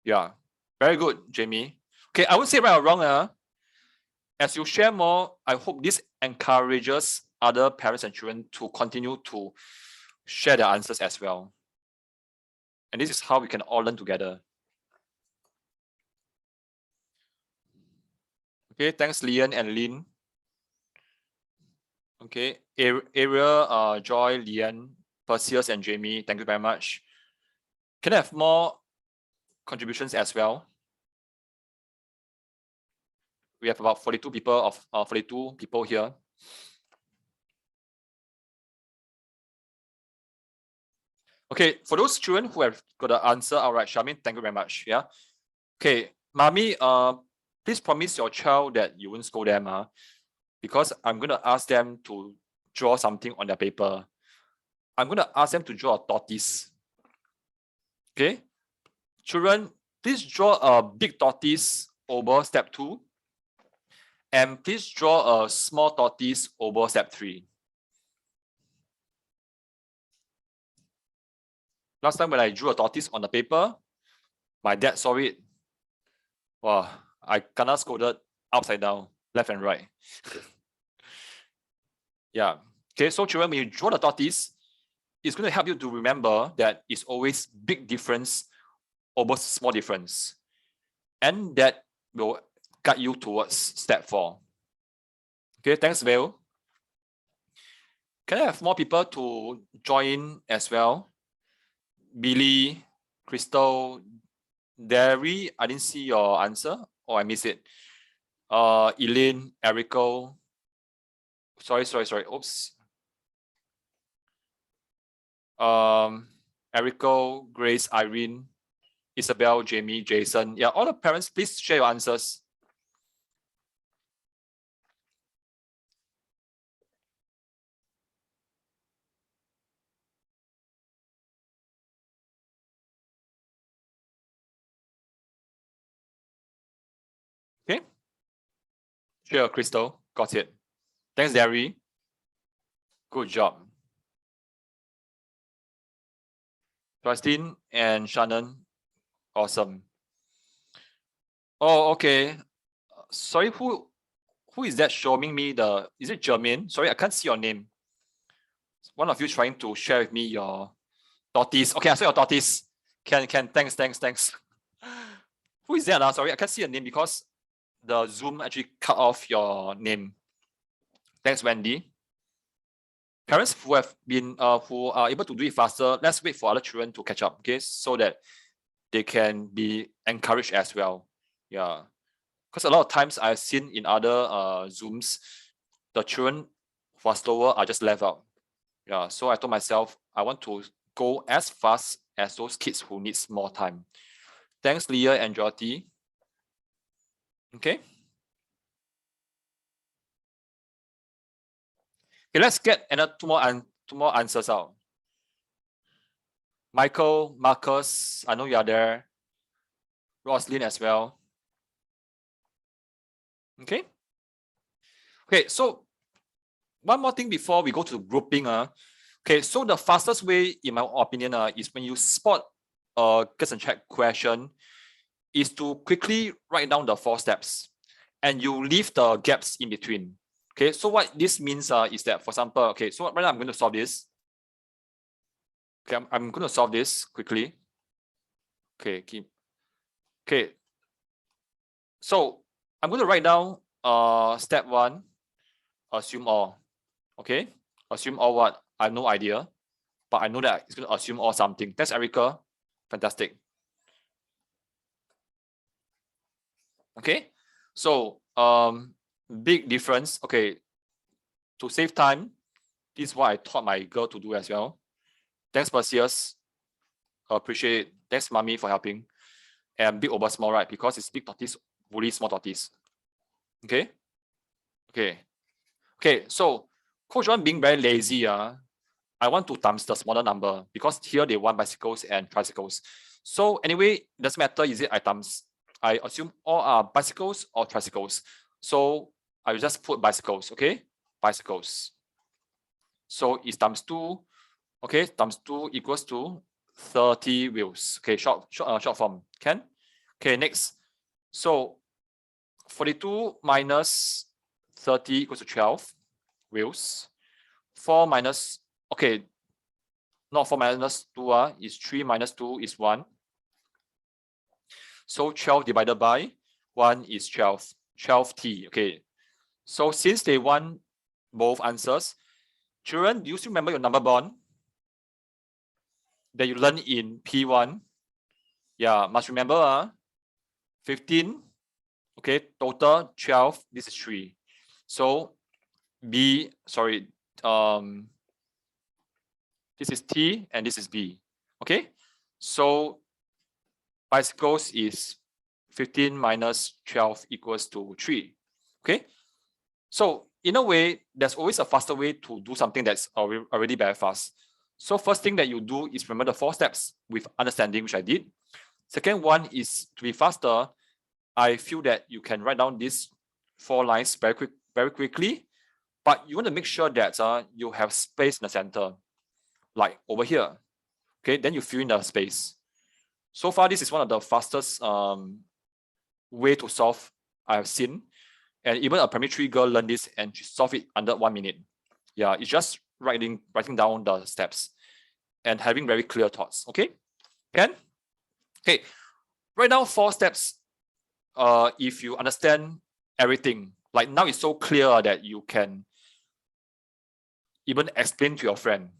Yeah, very good, Jamie. Okay, I won't say right or wrong. As you share more, I hope this encourages other parents and children to continue to share their answers as well. And this is how we can all learn together. Okay, thanks, Lian and Lin. Okay, Ariel, Joy, Lian, Perseus, and Jamie, thank you very much. Can I have more contributions as well? We have about 42 people here. Okay, for those children who have got the answer, all right, Charmaine, thank you very much. Yeah. Okay, mommy, please promise your child that you won't scold them, because I'm gonna ask them to draw something on their paper. I'm gonna ask them to draw a tortoise. Okay, children, please draw a big tortoise over step 2, and please draw a small tortoise over step 3. Last time when I drew a tortoise on the paper, my dad saw it. Wow, I kinda scolded upside down, left and right. Yeah. Okay, so children, when you draw the tortoise, it's going to help you to remember that it's always big difference over small difference. And that will guide you towards step 4. Okay, thanks, Vale. Can I have more people to join as well? Billy, Crystal, Derry, I didn't see your answer, or I missed it. Elaine, Erico. Sorry. Oops. Erico, Grace, Irene, Isabel, Jamie, Jason. Yeah, all the parents, please share your answers. Okay. Sure, Crystal. Got it. Thanks, Derry. Good job. Justin and Shannon. Awesome. Oh, okay. Sorry, who is that showing me the, is it Jermaine? Sorry, I can't see your name. One of you trying to share with me your tortoise. Okay, I saw your tortoise. Thanks. Who is that now? Sorry, I can't see your name because the Zoom actually cut off your name. Thanks, Wendy. Parents who have been who are able to do it faster, let's wait for other children to catch up, okay, so that they can be encouraged as well. Yeah. Because a lot of times I've seen in other Zooms, the children who are slower are just left out. Yeah, so I told myself I want to go as fast as those kids who needs more time. Thanks, Leah and Jyoti. Okay. Okay, let's get another two more answers out. Michael, Marcus, I know you are there. Roslyn as well. Okay. Okay, so one more thing before we go to grouping. Okay, so the fastest way, in my opinion, is when you spot a guess and check question, is to quickly write down the 4 steps and you leave the gaps in between. Okay, so what this means is that, for example, okay, so right now I'm going to solve this. Okay, I'm going to solve this quickly. Okay, okay. So I'm going to write down step 1, assume all. Okay, assume all what? I have no idea, but I know that it's going to assume all something. Thanks, Erica. Fantastic. Okay, so big difference. Okay, to save time, this is what I taught my girl to do as well. Thanks, Perseus. Appreciate it. Thanks, Mommy, for helping. And big over small, right? Because it's big tortoise, bully small tortoise. Okay. Okay. Okay. So Coach One being very lazy, I want to times the smaller number because here they want bicycles and tricycles. So anyway, it doesn't matter, is it I assume all are bicycles or tricycles. So I will just put bicycles, okay? Bicycles. So it's times 2, okay? Times 2 equals to 30 wheels. Okay, short form, can? Okay, next. So 42 minus 30 equals to 12 wheels. 4 minus, okay, not 4 minus 2 is 3 minus 2 is 1. So 12 divided by 1 is 12. 12t. Okay. So since they want both answers, children, do you still remember your number bond that you learned in P1? Yeah, must remember 15. Okay, total 12. This is 3. So B, sorry, this is T and this is B. Okay, so bicycles is 15 minus 12 equals to 3. Okay, so in a way, there's always a faster way to do something that's already very fast. So first thing that you do is remember the 4 steps with understanding, which I did. Second one is to be faster. I feel that you can write down these 4 lines very quickly, but you want to make sure that you have space in the center, like over here. Okay, then you fill in the space. So far, this is one of the fastest way to solve I have seen. And even a primary 3 girl learned this and she solved it under 1 minute. Yeah, it's just writing down the steps and having very clear thoughts. Okay, can? Okay, right now 4 steps. If you understand everything, like now it's so clear that you can even explain to your friend.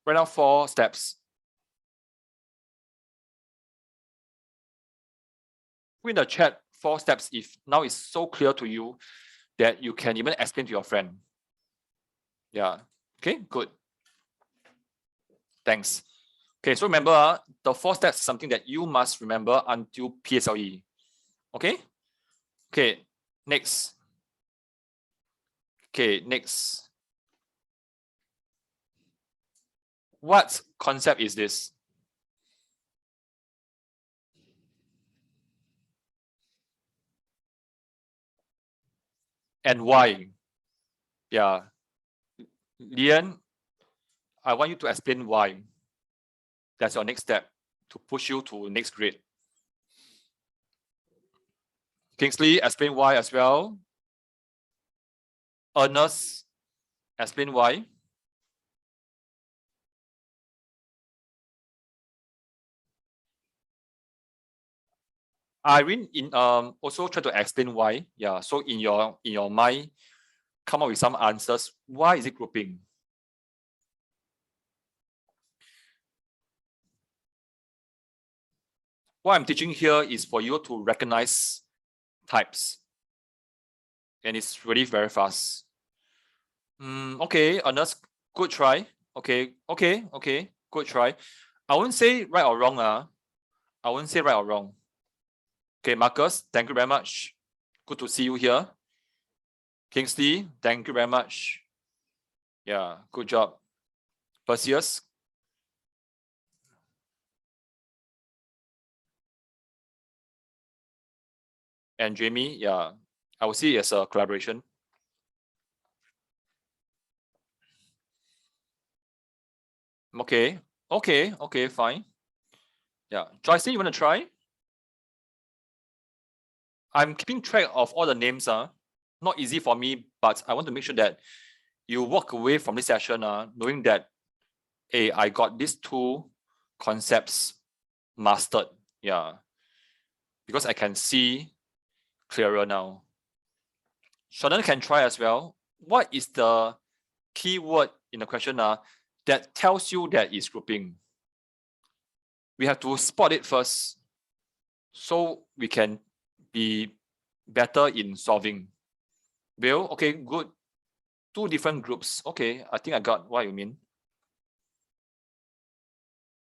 Right now 4 steps. Put in the chat 4 steps if now it's so clear to you that you can even explain to your friend. Yeah, okay, good. Thanks. Okay, so remember the 4 steps is something that you must remember until PSLE. Okay? Okay, next. Okay, next. What concept is this? And why? Yeah. Lian, I want you to explain why. That's your next step to push you to next grade. Kingsley, explain why as well. Ernest, explain why. Irene also try to explain why. Yeah, so in your mind, come up with some answers. Why is it grouping? what I'm teaching here is for you to recognize types. And it's really very fast. Okay, Ernest, good try. Okay, good try. I won't say right or wrong. I won't say right or wrong. Okay, Marcus, thank you very much. Good to see you here. Kingsley, thank you very much. Yeah, good job. Perseus. And Jamie, yeah, I will see it as a collaboration. Okay, fine. Yeah, Joyce, you want to try? I'm keeping track of all the names. Not easy for me, but I want to make sure that you walk away from this session knowing that, hey, I got these two concepts mastered. Yeah, because I can see clearer now. Sheldon can try as well. What is the keyword in the question that tells you that it's grouping? We have to spot it first so we can be better in solving. Bill, okay, good. Two different groups. Okay, I think I got what you mean.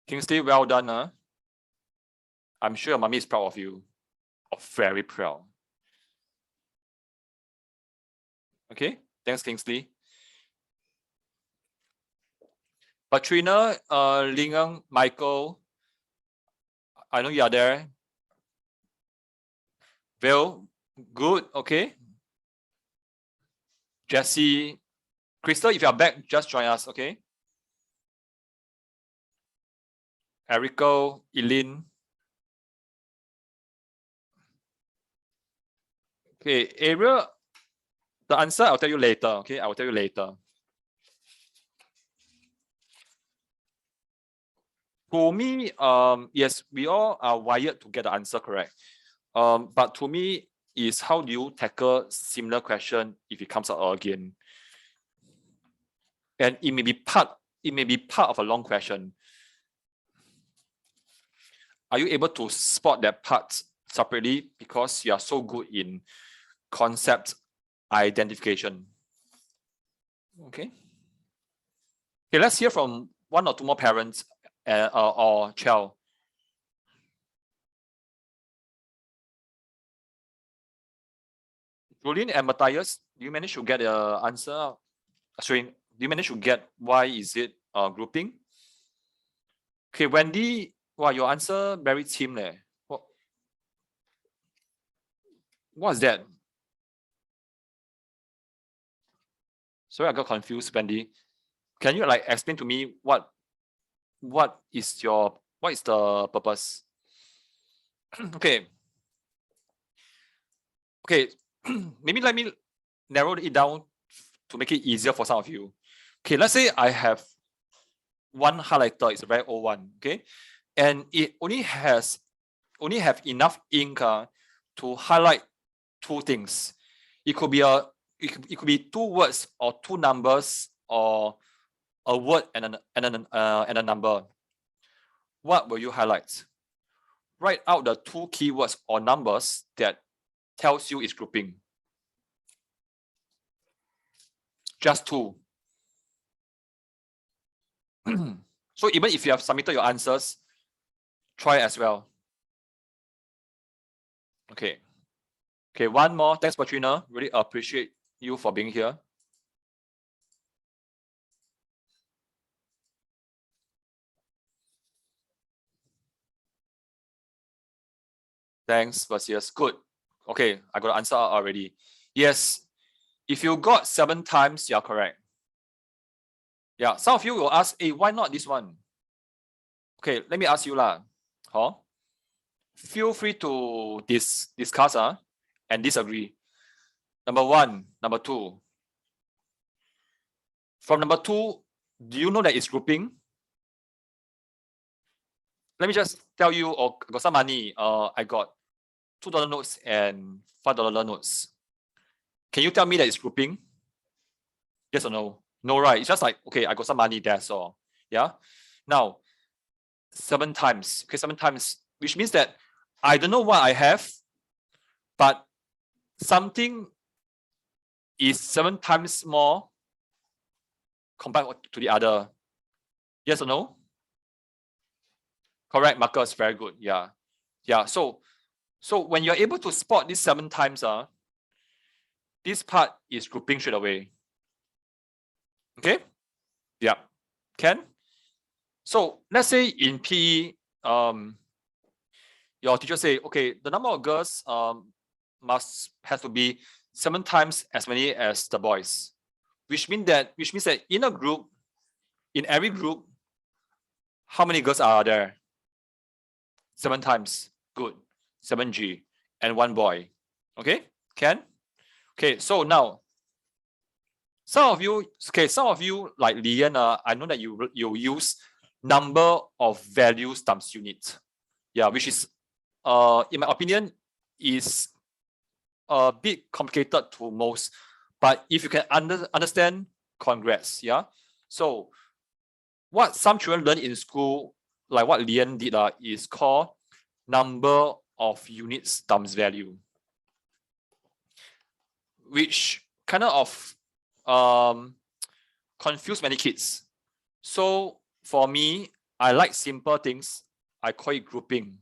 Kingsley, well done. I'm sure your mommy is proud of you. Or very proud. Okay, thanks, Kingsley. Patrina, Lingang, Michael, I know you are there. Bill, good, okay. Jesse, Crystal, if you are back, just join us, okay? Erico, Eileen. Okay, Ariel, the answer I'll tell you later, okay? I will tell you later. For me, yes, we all are wired to get the answer correct. But to me, is how do you tackle similar question if it comes out again? And it may be part of a long question. Are you able to spot that part separately because you are so good in concept identification? Okay. Okay, let's hear from one or two more parents or child. Julian and Matthias, do you manage to get the answer? Sorry, do you manage to get why is it grouping? Okay, Wendy, wow, your answer very team leh. What's that? Sorry, I got confused, Wendy. Can you like explain to me what is the purpose? Okay. Okay, maybe let me narrow it down to make it easier for some of you. Okay, let's say I have one highlighter, it's a very old one, okay? And it only have enough ink to highlight two things. It could be it could be two words or two numbers or a word and a number. What will you highlight? Write out the two keywords or numbers that tells you it's grouping. Just two. So even if you have submitted your answers, try as well. Okay. Okay, one more. Thanks, Patrina. Really appreciate you for being here. Thanks, Perseus. Good. Okay, I got the answer already. Yes, if you got 7 times, you're correct. Yeah, some of you will ask, hey, why not this one? Okay, let me ask you lah. Feel free to discuss and disagree. Number 1, number 2. From number 2, do you know that it's grouping? Let me just tell you, I got some money. I got $2 notes and $5 notes. Can you tell me that it's grouping? Yes or no? No, right? It's just like, okay, I got some money, that's all. Yeah. Now, 7 times. Okay, 7 times. which means that I don't know what I have, but something is 7 times more compared to the other. Yes or no? Correct, Marcus, very good. Yeah. So when you're able to spot these 7 times, this part is grouping straight away. Okay? Yeah. Can? So let's say in PE, your teacher say, okay, the number of girls has to be 7 times as many as the boys, which means that in a group, in every group, how many girls are there? 7 times. Good. 7G and 1 boy. Okay? Can? Okay, so now some of you like Lian, I know that you use number of values times unit. Yeah, which is in my opinion is a bit complicated to most, but if you can understand, congrats. Yeah. So what some children learn in school, like what Lian did, is called number of units times value, which kind of confuse many kids. So for me, I like simple things. I call it grouping.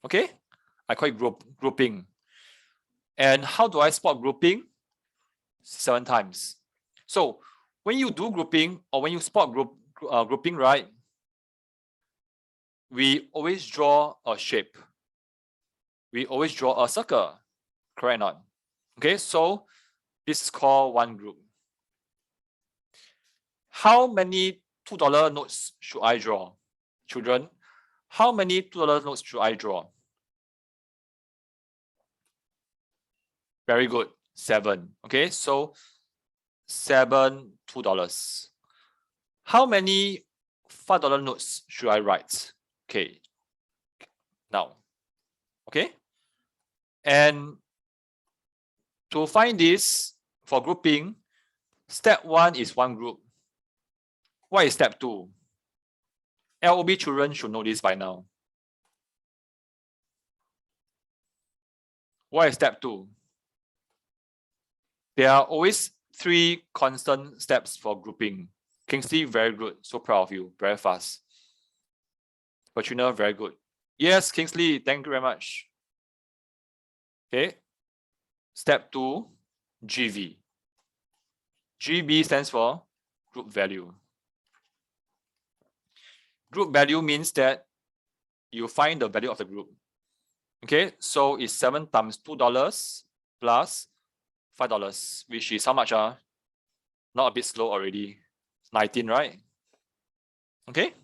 Okay, I call it grouping. And how do I spot grouping? 7 times. So when you do grouping or when you spot grouping, right, we always draw a shape. We always draw a circle. Correct or not? Okay, so this is called one group. How many $2 notes should I draw? Children, how many $2 notes should I draw? Very good. 7. Okay, so 7 $2. How many $5 notes should I write? Okay, now. Okay, and to find this for grouping, step 1 is one group. What is step 2? LOB children should know this by now. What is step 2? There are always 3 constant steps for grouping. Kingsley, very good. So proud of you. Very fast. Katrina, very good. Yes, Kingsley, thank you very much. Okay. Step 2, GV. GB stands for group value. Group value means that you find the value of the group. Okay, so it's 7 times $2 plus $5, which is how much? Not a bit slow already. 19, right? Okay.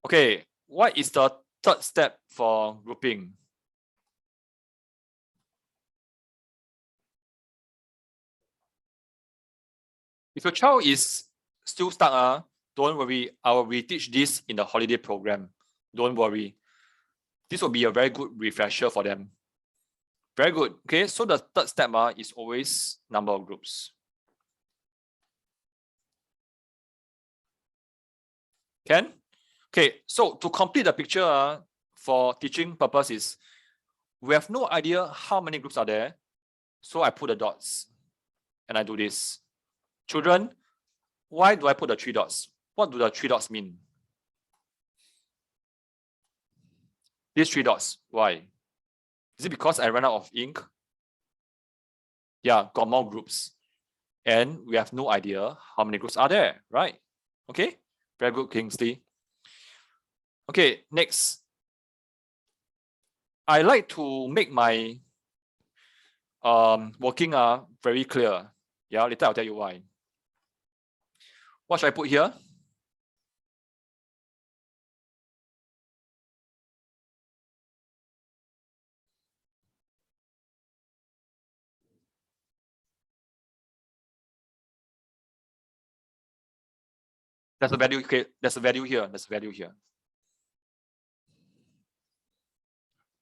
Okay, what is the third step for grouping? If your child is still stuck, don't worry. I will reteach this in the holiday program. Don't worry. This will be a very good refresher for them. Very good. Okay, so the third step is always number of groups. Can? Okay, so to complete the picture for teaching purposes, we have no idea how many groups are there. So I put the dots and I do this. Children, why do I put the 3 dots? What do the 3 dots mean? These 3 dots, why? Is it because I ran out of ink? Yeah, got more groups. And we have no idea how many groups are there, right? Okay, very good, Kingsley. Okay, next. I like to make my working very clear. Yeah, later I'll tell you why. What should I put here? There's a value. Okay, there's a value here. There's a value here.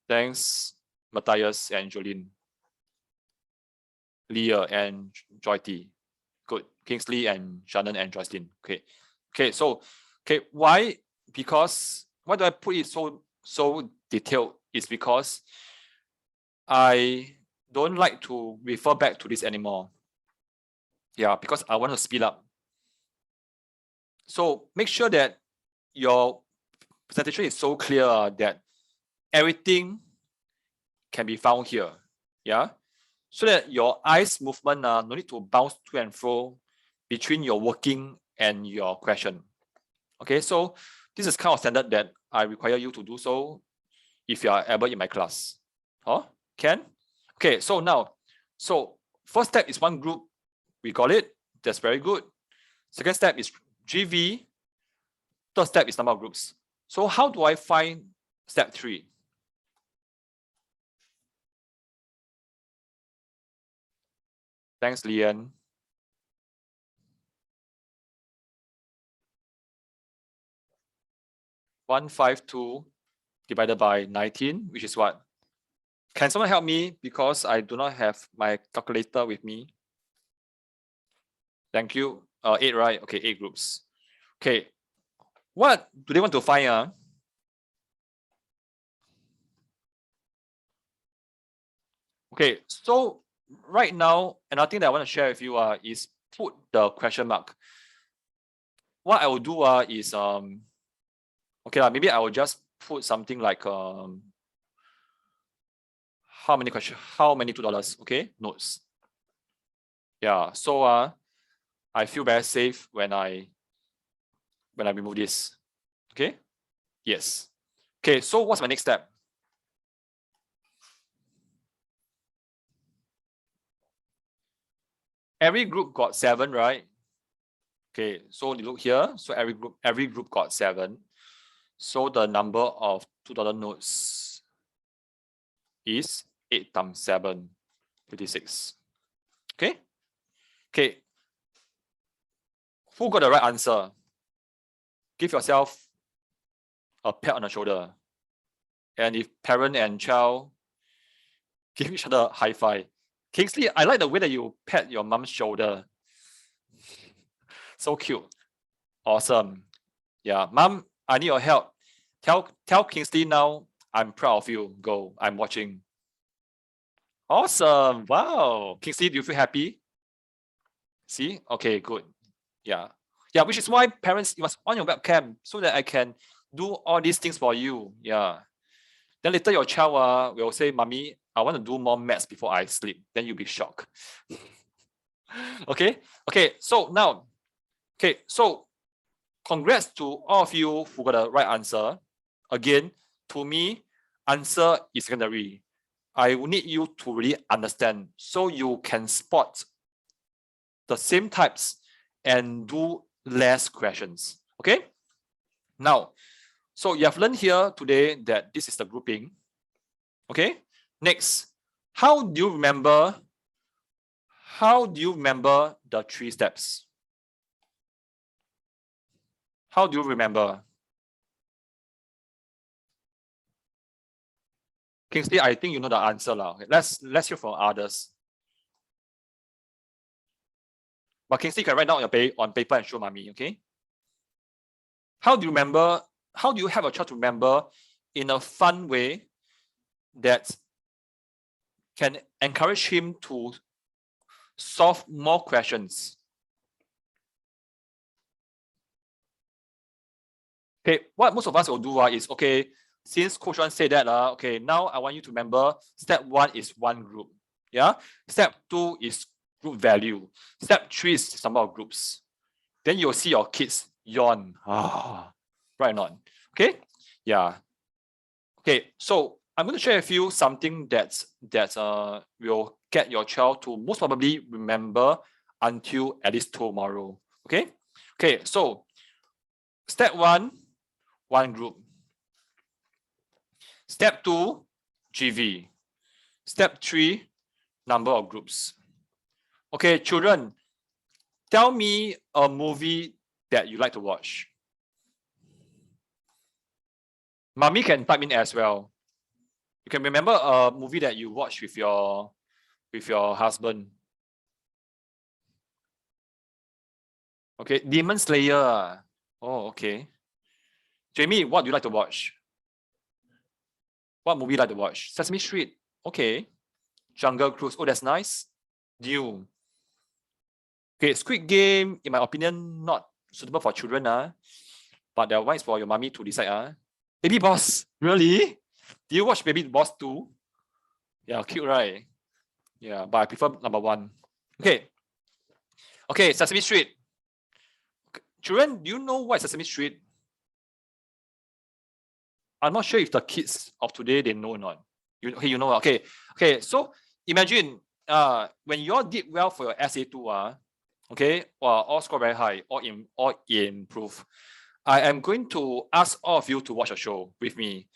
Thanks, Matthias and Jolene. Leah and Joyty. Good. Kingsley and Shannon and Joycelyn. Okay. Okay, so why? Because why do I put it so so detailed is because I don't like to refer back to this anymore. Yeah, because I want to speed up. So make sure that your presentation is so clear that everything can be found here. Yeah, so that your eyes movement no need to bounce to and fro between your working and your question. Okay, so this is kind of standard that I require you to do so if you are able in my class. Huh? Can? Okay, so now, so first step is one group. We got it. That's very good. Second step is GV. Third step is number of groups. So how do I find step 3? Thanks, Lian. 152 divided by 19, which is what? Can someone help me because I do not have my calculator with me? Thank you. 8, right? Okay, 8 groups. Okay, what do they want to find? Okay, so right now, another thing that I want to share with you is put the question mark. What I will do is okay, maybe I will just put something like how many questions, how many $2, okay, notes. Yeah, so I feel very safe when I remove this. Okay, yes. Okay, so what's my next step? Every group got 7, right? Okay, so you look here. So every group got 7. So the number of $2 notes is 8 times 7, 56. Okay? Okay. Who got the right answer? Give yourself a pat on the shoulder. And if parent and child, give each other a high five. Kingsley, I like the way that you pat your mom's shoulder. So cute. Awesome. Yeah, mom, I need your help. Tell Kingsley now I'm proud of you. Go. I'm watching. Awesome. Wow. Kingsley, do you feel happy? See? Okay, good. Yeah. Yeah, which is why parents, you must on your webcam so that I can do all these things for you. Yeah. Then later your child will say, Mommy, I want to do more maths before I sleep. Then you'll be shocked. Okay. Okay. So now, okay. So congrats to all of you who got the right answer. Again, to me, answer is secondary. I will need you to really understand so you can spot the same types and do less questions. Okay? Now, so you have learned here today that this is the grouping. Okay? Next, how do you remember the 3 steps? How do you remember? Kingsley, I think you know the answer now. Okay, let's hear from others. But Kingsley, you can write down on paper and show mommy, okay? How do you remember? How do you have a child to remember in a fun way that can encourage him to solve more questions? Okay, what most of us will do is, okay, since Coach Wan said that, okay, now I want you to remember step 1 is one group. Yeah. Step 2 is group value. Step 3 is number of groups. Then you'll see your kids yawn. Right or not? Okay. Yeah. Okay. So I'm going to share with you something that will get your child to most probably remember until at least tomorrow. Okay. Okay. So step 1, one group. Step 2, GV. Step 3, number of groups. Okay, children, tell me a movie that you like to watch. Mommy can type in as well. You can remember a movie that you watch with your husband. Okay, Demon Slayer. Oh, okay. Jamie, what do you like to watch? What movie you like to watch? Sesame Street. Okay. Jungle Cruise. Oh, that's nice. New. Okay, Squid Game, in my opinion, not suitable for children. But that one is for your mommy to decide. Baby Boss. Really? Do you watch Baby Boss 2? Yeah, cute, right? Yeah, but I prefer number 1. Okay. Okay, Sesame Street. Children, do you know what is Sesame Street? I'm not sure if the kids of today, they know or not. You know. Okay. So imagine when you all did well for your SA2, okay, all score very high, all improve. I am going to ask all of you to watch a show with me.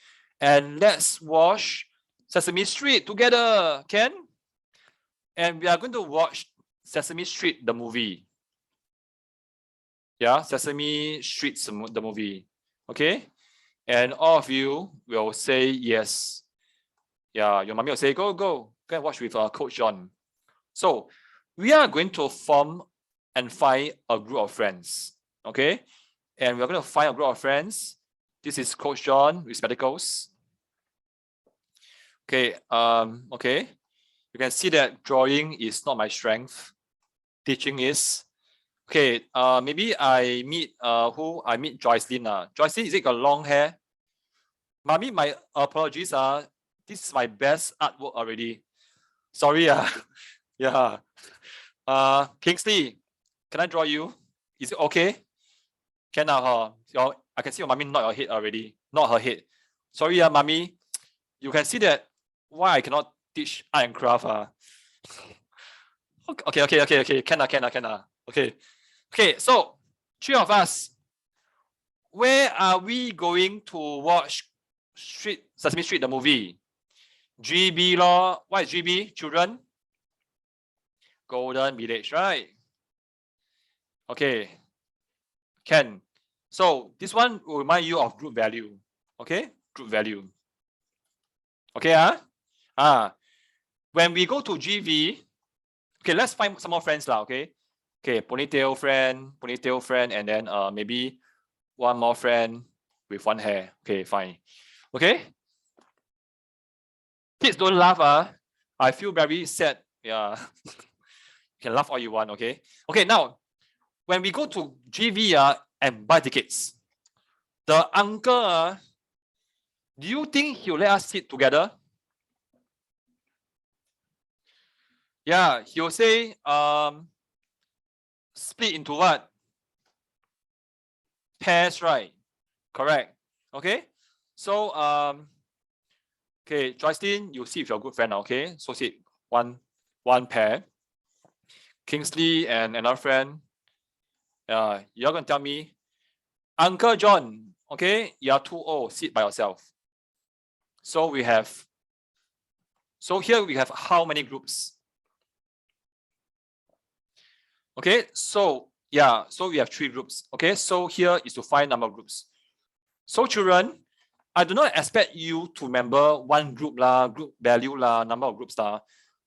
And let's watch Sesame Street together, Ken? And we are going to watch Sesame Street, the movie. Yeah, Sesame Street, the movie. Okay? And all of you will say yes. Yeah, your mommy will say, go and watch with Coach John. So we are going to form and find a group of friends. Okay? And we're going to find a group of friends. This is Coach John with spectacles. Okay, okay. You can see that drawing is not my strength. Teaching is. Okay, maybe I meet I meet Joycelyn. Joycelyn, is it got long hair? Mommy, my apologies. This is my best artwork already. Sorry. Yeah. Kingsley, can I draw you? Is it okay? Can I can see your mommy nod her head already. Not her head. Sorry, mommy. You can see that why I cannot teach art and craft. Okay. Can. Okay, so 3 of us. Where are we going to watch Sesame Street, the movie? GB law. What is GB, children? Golden Village, right? Okay. Can. So this one will remind you of group value. Okay? Group value. Okay, when we go to GV, okay, let's find some more friends lah, okay? Okay, ponytail friend, and then maybe one more friend with one hair. Okay, fine. Okay? Kids don't laugh, I feel very sad. Yeah. You can laugh all you want, okay? Okay, now, when we go to GV and buy tickets, the uncle, do you think he'll let us sit together? Yeah, he'll say, split into what? Pairs, right? Correct. Okay. So, okay, Joycelyn, you sit with your good friend, okay? So sit one pair. Kingsley and another friend. You're gonna tell me, Uncle John, okay, you are too old, sit by yourself. So here we have how many groups? Okay, so yeah, so we have 3 groups. Okay, so here is to find number of groups. So children, I do not expect you to remember one group group value number of groups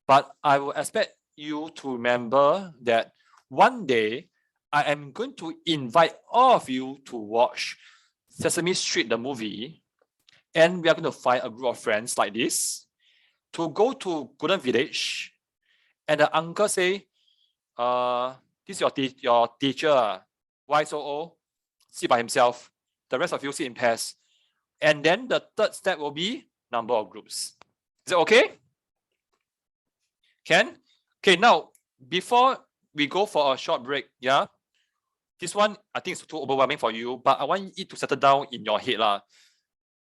but I will expect you to remember that one day I am going to invite all of you to watch Sesame Street, the movie, and we are going to find a group of friends like this to go to Golden Village, and the uncle say, this is your teacher. Why so old? Sit by himself. The rest of you sit in pairs. And then the third step will be number of groups. Is it okay? Can? Okay, now, before we go for a short break, yeah? This one, I think it's too overwhelming for you, but I want it to settle down in your head.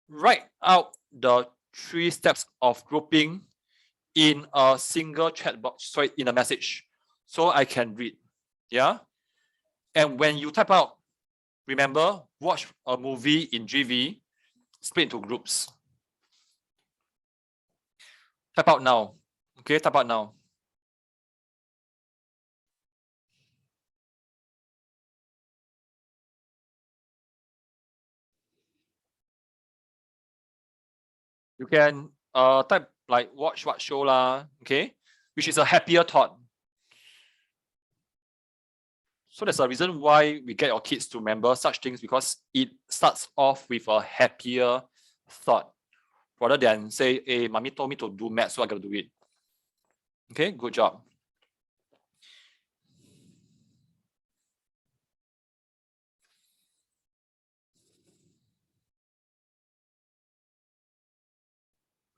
Write out the 3 steps of grouping in a single chat box, sorry, in a message, so I can read. Yeah? And when you type out, remember, watch a movie in GV, split into groups. Type out now. Okay, type out now. You can type like watch what show okay, which is a happier thought. So there's a reason why we get our kids to remember such things, because it starts off with a happier thought. rather than say, hey, mommy told me to do math, so I gotta do it. Okay, good job.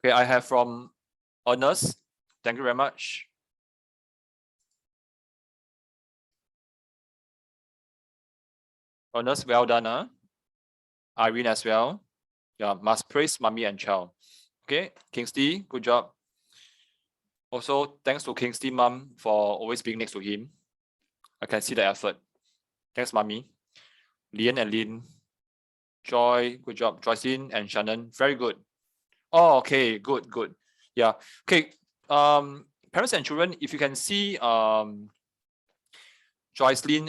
Okay, I have from Ernest. Thank you very much. Ernest, well done. Irene as well. Yeah, must praise mommy and child. Okay, Kingsley, good job. Also, thanks to Kingsley mom for always being next to him. I can see the effort. Thanks, mommy. Lian and Lin. Joy, good job. Joycelyn and Shannon, very good. Oh, okay, good, good. Yeah. Okay. Parents and children, if you can see Joycelyn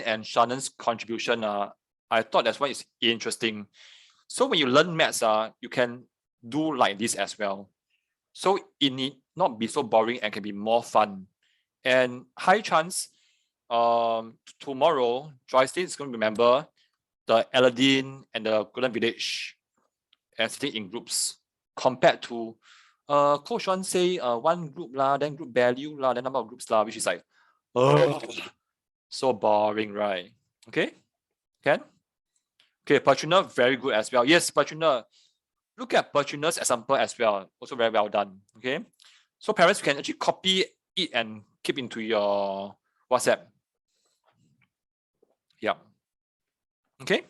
and Shannon's contribution, I thought that's one is interesting. So when you learn maths, you can do like this as well. So it need not be so boring and can be more fun. And high chance, tomorrow, Joycelyn is going to remember the Aladdin and the Golden Village and sitting in groups compared to Coach One say one group lah, then group value lah, then number of groups lah, which is like so boring, right? Okay, can? Okay, Petrina, very good as well. Yes, Petrina, look at Petrina's example as well. Also very well done. Okay, so parents can actually copy it and keep into your WhatsApp. Yeah. Okay,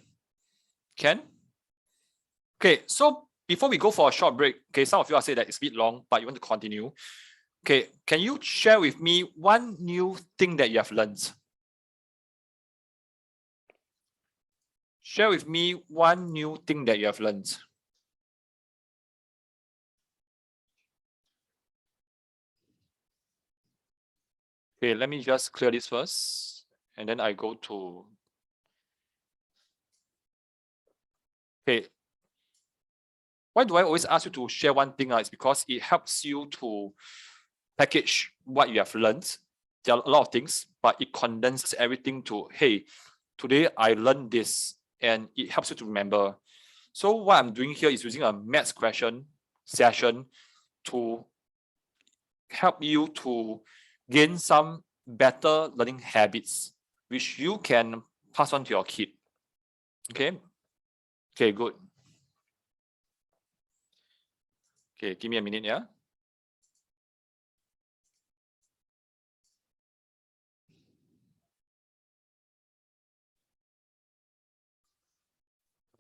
can? Okay, so before we go for a short break, okay, some of you are saying that it's a bit long, but you want to continue. Okay, can you share with me one new thing that you have learned? Share with me one new thing that you have learned. Okay, let me just clear this first, and then I go to. Okay. Why do I always ask you to share one thing? It's because it helps you to package what you have learned. There are a lot of things, but it condenses everything to, hey, today I learned this, and it helps you to remember. So what I'm doing here is using a maths question session to help you to gain some better learning habits, which you can pass on to your kid. Okay? Okay, good. Okay, give me a minute, yeah?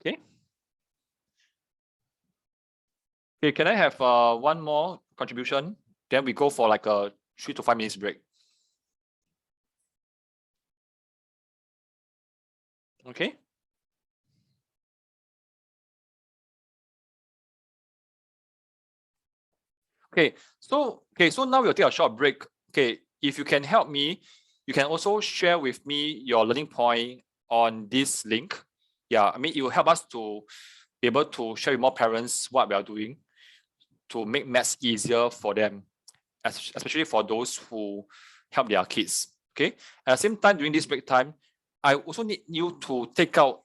Okay. Okay, can I have one more contribution? Then we go for like a 3 to 5 minutes break. Okay. So now we'll take a short break. Okay, if you can help me, you can also share with me your learning point on this link. Yeah, I mean, it will help us to be able to share with more parents what we are doing to make maths easier for them, especially for those who help their kids. Okay. At the same time, during this break time, I also need you to take out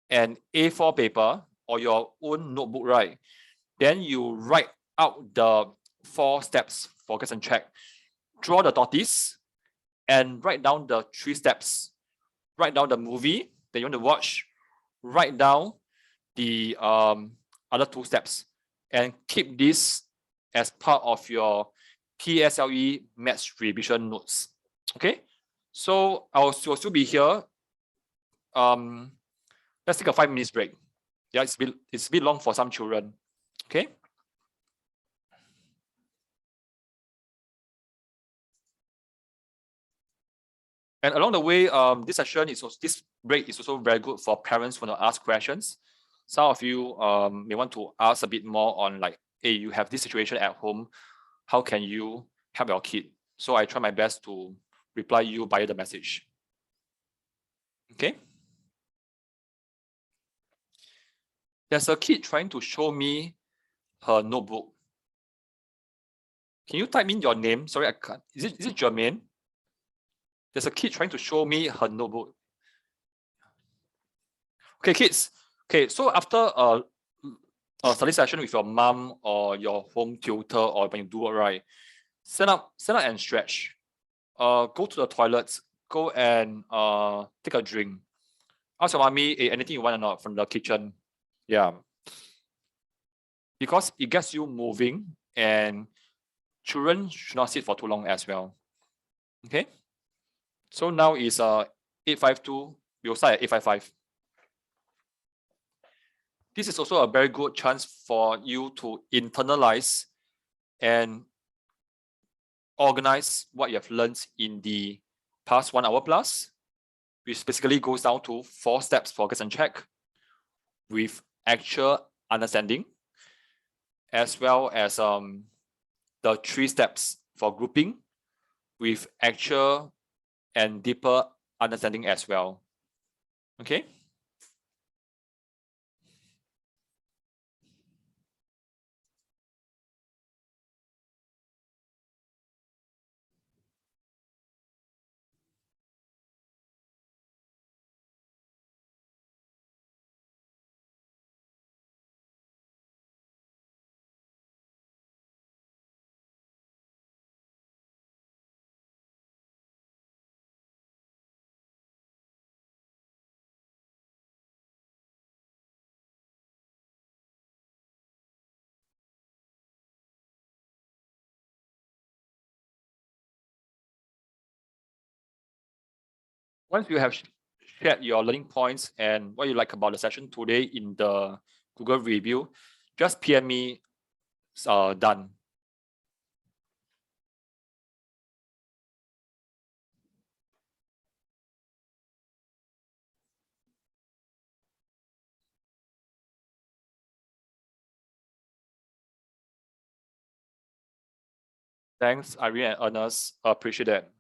an A4 paper or your own notebook, right? Then you write out the 4 steps for guess and check. Draw the tortoise and write down the 3 steps. Write down the movie that you want to watch. Write down the other 2 steps and keep this as part of your PSLE maths revision notes. Okay, so I'll still be here. Let's take a 5 minutes break. Yeah, it's a bit long for some children. Okay. And along the way, this session is also, this break is also very good for parents who want to ask questions. Some of you may want to ask a bit more on like, hey, you have this situation at home. How can you help your kid? So I try my best to reply you via the message. Okay. There's a kid trying to show me her notebook. Can you type in your name? Sorry, I can't. Is it Jermaine? There's a kid trying to show me her notebook. Okay, kids. Okay, so after a study session with your mom or your home tutor, or when you do it right, stand up and stretch. Go to the toilets, go and take a drink. Ask your mommy, hey, anything you want or not from the kitchen. Yeah. Because it gets you moving, and children should not sit for too long as well. Okay. So now is 8:52. We'll start at 8:55. This is also a very good chance for you to internalize and organize what you have learned in the past 1 hour plus, which basically goes down to 4 steps for guess and check with actual understanding, as well as the 3 steps for grouping with actual and deeper understanding as well. Okay. Once you have shared your learning points and what you like about the session today in the Google review, just PM me done. Thanks, Irene and Ernest. Appreciate that.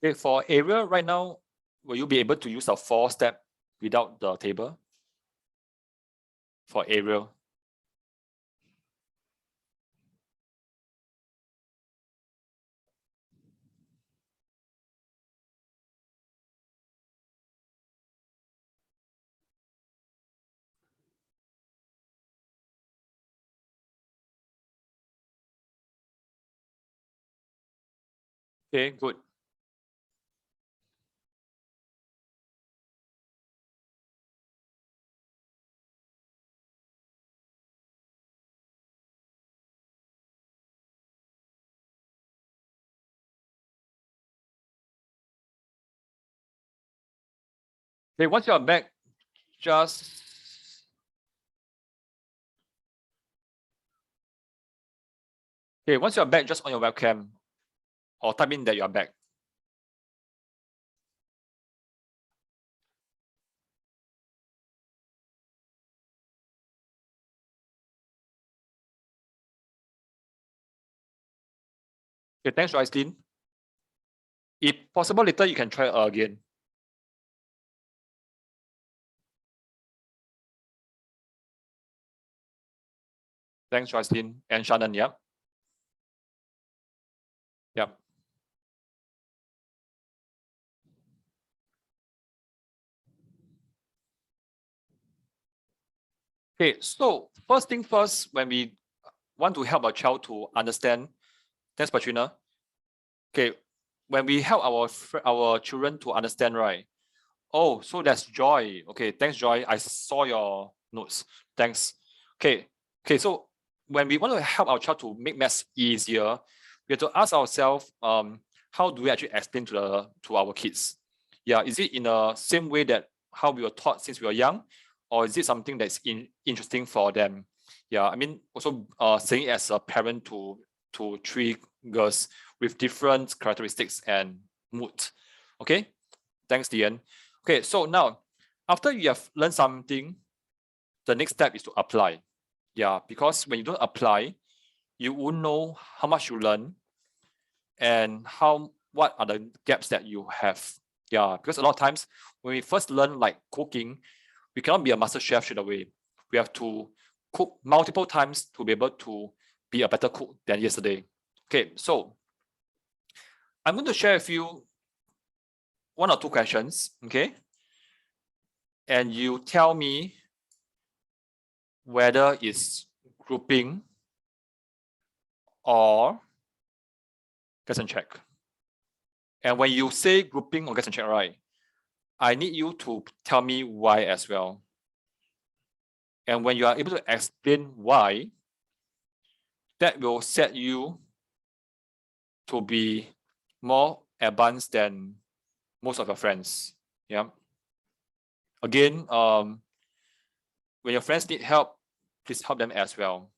Okay, for area right now, will you be able to use a 4-step without the table? For area. Okay, good. Okay, once you're back, just once you're back, just on your webcam or type in that you're back. Okay, thanks, Joycelyn. If possible, later you can try again. Thanks, Joycelyn and Shannon. Yep. Yep. Okay, so first thing first, when we want to help a child to understand, thanks, Patrina. Okay, when we help our children to understand, right? Oh, so that's Joy. Okay, thanks, Joy. I saw your notes. Thanks. Okay, so when we want to help our child to make maths easier, we have to ask ourselves, how do we actually explain to our kids? Yeah, is it in the same way that how we were taught since we were young, or is it something that's interesting for them? Yeah, I mean, also saying as a parent to 3 girls with different characteristics and mood. Okay, thanks, Dian. Okay, so now after you have learned something, the next step is to apply. Yeah, because when you don't apply, you won't know how much you learn and what are the gaps that you have. Yeah, because a lot of times when we first learn like cooking, we cannot be a master chef straight away. We have to cook multiple times to be able to be a better cook than yesterday. Okay, so I'm going to share with you 1 or 2 questions, okay? And you tell me whether it's grouping or guess and check. And when you say grouping or guess and check, right, I need you to tell me why as well. And when you are able to explain why, that will set you to be more advanced than most of your friends. Yeah. Again, when your friends need help, please help them as well.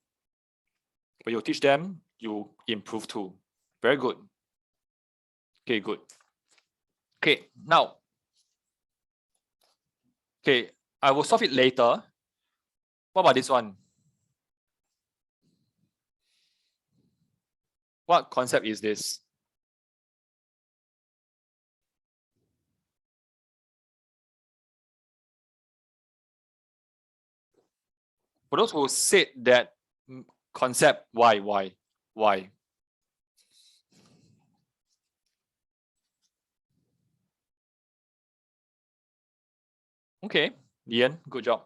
When you teach them, you improve too. Very good. Okay, good. Okay, now, okay, I will solve it later. What about this one? What concept is this? For those who said that concept, why? Okay, Ian, good job.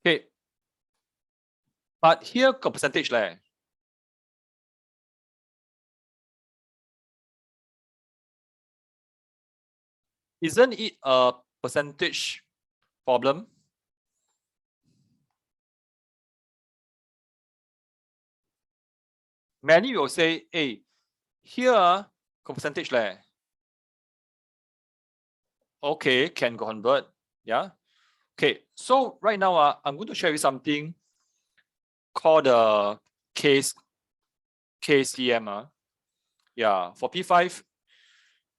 Okay, but here got percentage leh. Isn't it a percentage problem? Many will say, hey, here got percentage leh. Okay, can convert. Yeah. Okay, so right now I'm going to share with you something called the KCM. Yeah, for P5,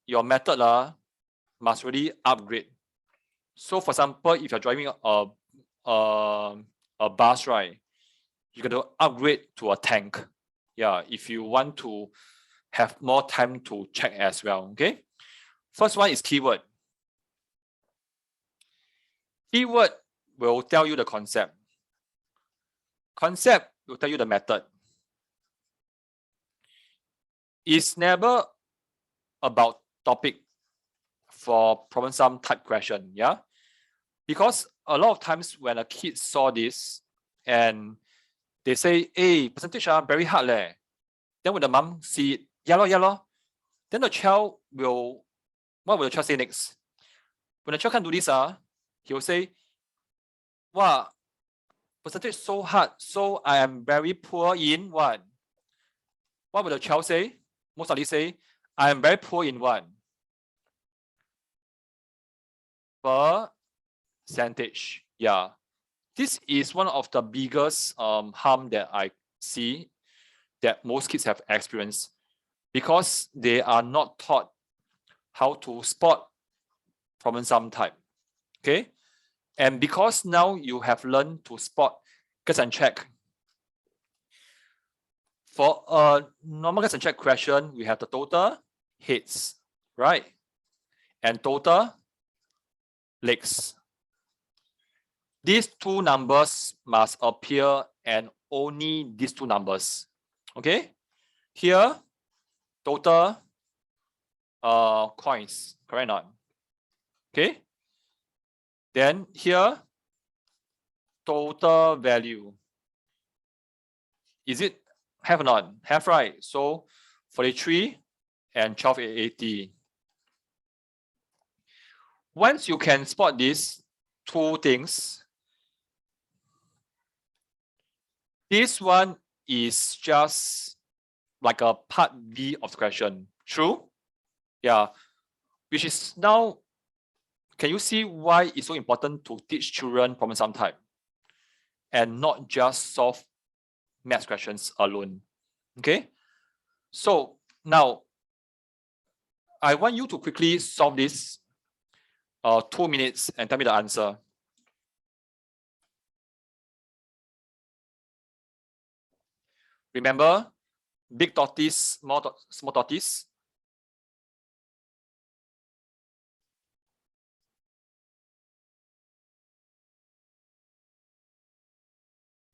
your method must really upgrade. So for example, if you're driving a bus, right, you got to upgrade to a tank. Yeah, if you want to have more time to check as well. Okay. First one is keyword. Keyword will tell you the concept. Concept will tell you the method. It's never about topic for problem sum type question. Yeah. Because a lot of times when a kid saw this and they say, hey, percentage very hard leh. Then when the mom see it, yeah lor. Then the child will, what will the child say next? When the child can't do this, he will say, wow, percentage so hard, so I am very poor in what? What will the child say? Most likely say, I am very poor in what? Percentage. Yeah. This is one of the biggest harm that I see that most kids have experienced because they are not taught how to spot problem sum type. Okay. And because now you have learned to spot guess and check. For a normal guess and check question, we have the total heads, right? And total legs. These 2 numbers must appear and only these 2 numbers. Okay? Here, total coins, correct or not? Okay? Then here, total value. Is it have or not? Have, right? So 43 and 1280. Once you can spot these 2 things, this one is just like a part B of the question. True? Yeah. Which is now can you see why it's so important to teach children problem sum type and not just solve math questions alone? Okay, so now I want you to quickly solve this 2 minutes and tell me the answer. Remember, big tortoise, small tortoise.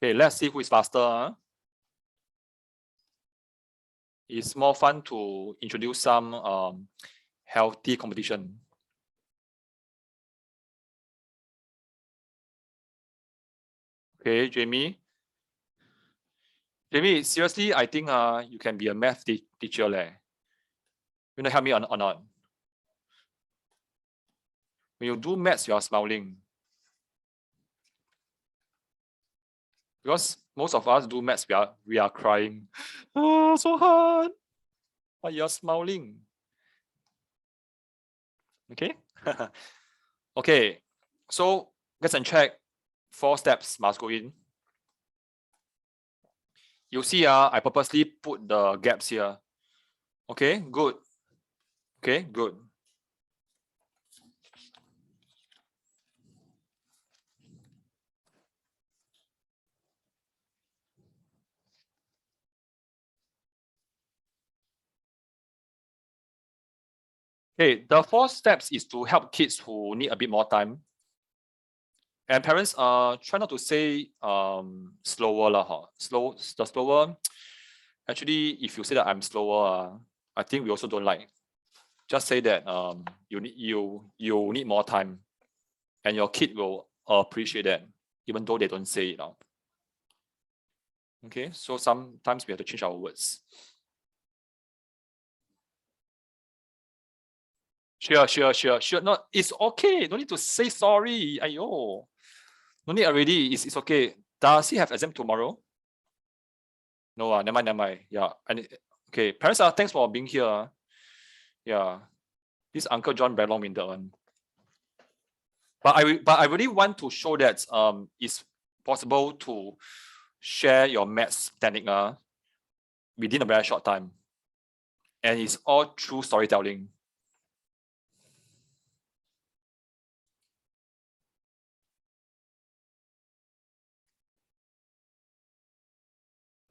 Okay, let's see who is faster. Huh? It's more fun to introduce some healthy competition. Okay, Jamie. Jamie, seriously, I think you can be a math teacher leh. You wanna help me or not? When you do maths, you are smiling. Because most of us do maths, we are crying. Oh, so hard. But you're smiling. Okay? Okay. So let's check 4 steps must go in. You see, I purposely put the gaps here. Okay, good. Okay, good. Okay, the 4 steps is to help kids who need a bit more time. And parents, try not to say slower lah. The slower. Actually, if you say that I'm slower, I think we also don't like. Just say that you need more time, and your kid will appreciate that, even though they don't say it out. Okay, so sometimes we have to change our words. Sure. No, it's okay. Don't need to say sorry. Ayo. No need already. It's okay. Does he have exam tomorrow? No, never mind. Yeah. And okay, parents, thanks for being here. Yeah. This Uncle John very long-winded one. But I really want to show that it's possible to share your maths technique within a very short time. And it's all through storytelling.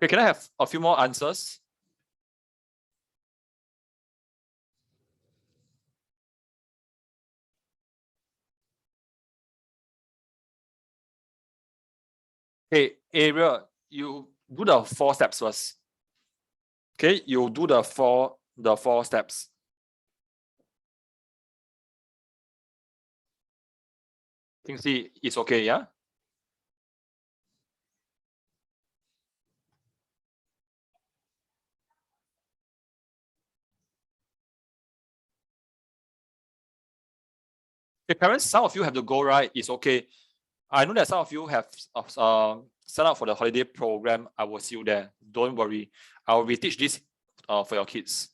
Okay, can I have a few more answers? Okay, Ariel, you do the 4 steps first. Okay, you do the four steps. Kingsley, it's okay, yeah? Okay, parents, some of you have to go, right? It's okay. I know that some of you have signed up for the holiday program. I will see you there. Don't worry. I will reteach this for your kids.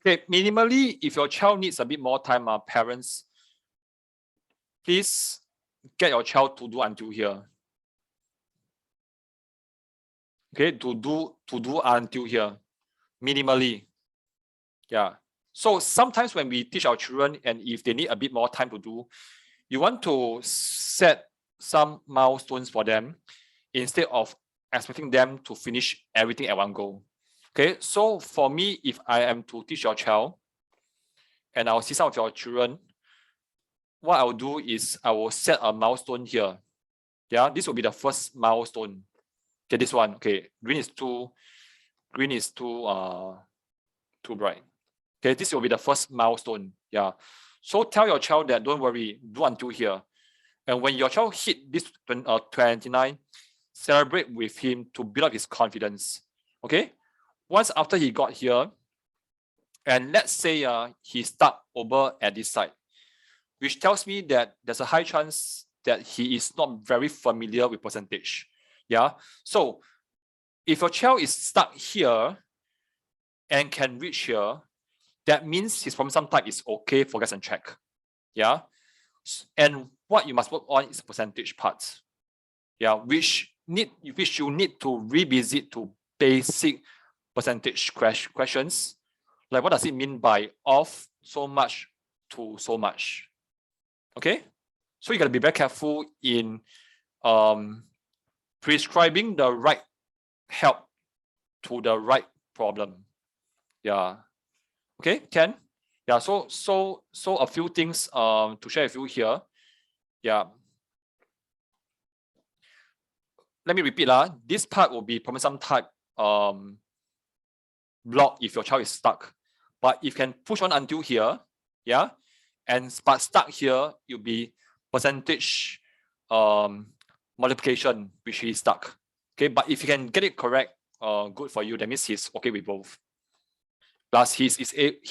Okay, minimally, if your child needs a bit more time, parents, please get your child to do until here. Okay, to do until here, minimally. Yeah. So sometimes when we teach our children, and if they need a bit more time to do, you want to set some milestones for them instead of expecting them to finish everything at one go. Okay, so for me, if I am to teach your child and I'll see some of your children, what I'll do is I will set a milestone here. Yeah, this will be the first milestone. Okay, this one. Okay, green is too bright. Okay, this will be the first milestone. Yeah. So tell your child that don't worry, do until here. And when your child hit this 29, celebrate with him to build up his confidence. Okay. Once after he got here, and let's say he stuck over at this side, which tells me that there's a high chance that he is not very familiar with percentage. Yeah. So if your child is stuck here and can reach here, that means his problem sum type is okay for guess and check. Yeah. And what you must work on is percentage parts. Yeah, which you need to revisit to basic percentage questions. Like what does it mean by of so much to so much? Okay. So you gotta be very careful in prescribing the right help to the right problem. Yeah. Okay, Ken? Yeah, so a few things to share with you here. Yeah. Let me repeat. This part will be problem sum type block if your child is stuck. But if you can push on until here, yeah, but stuck here, you'll be percentage multiplication, which he is stuck. Okay, but if you can get it correct, good for you. That means he's okay with both. Plus, he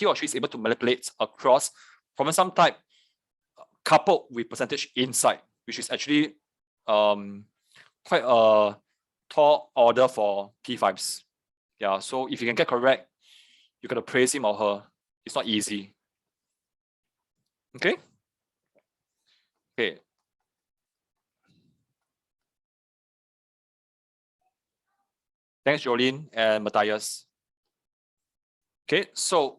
or she is able to manipulate across problem sum type coupled with percentage inside, which is actually quite a tall order for P5s. Yeah, so if you can get correct, you gotta praise him or her. It's not easy. Okay. Okay. Thanks, Jolene and Matthias. Okay, so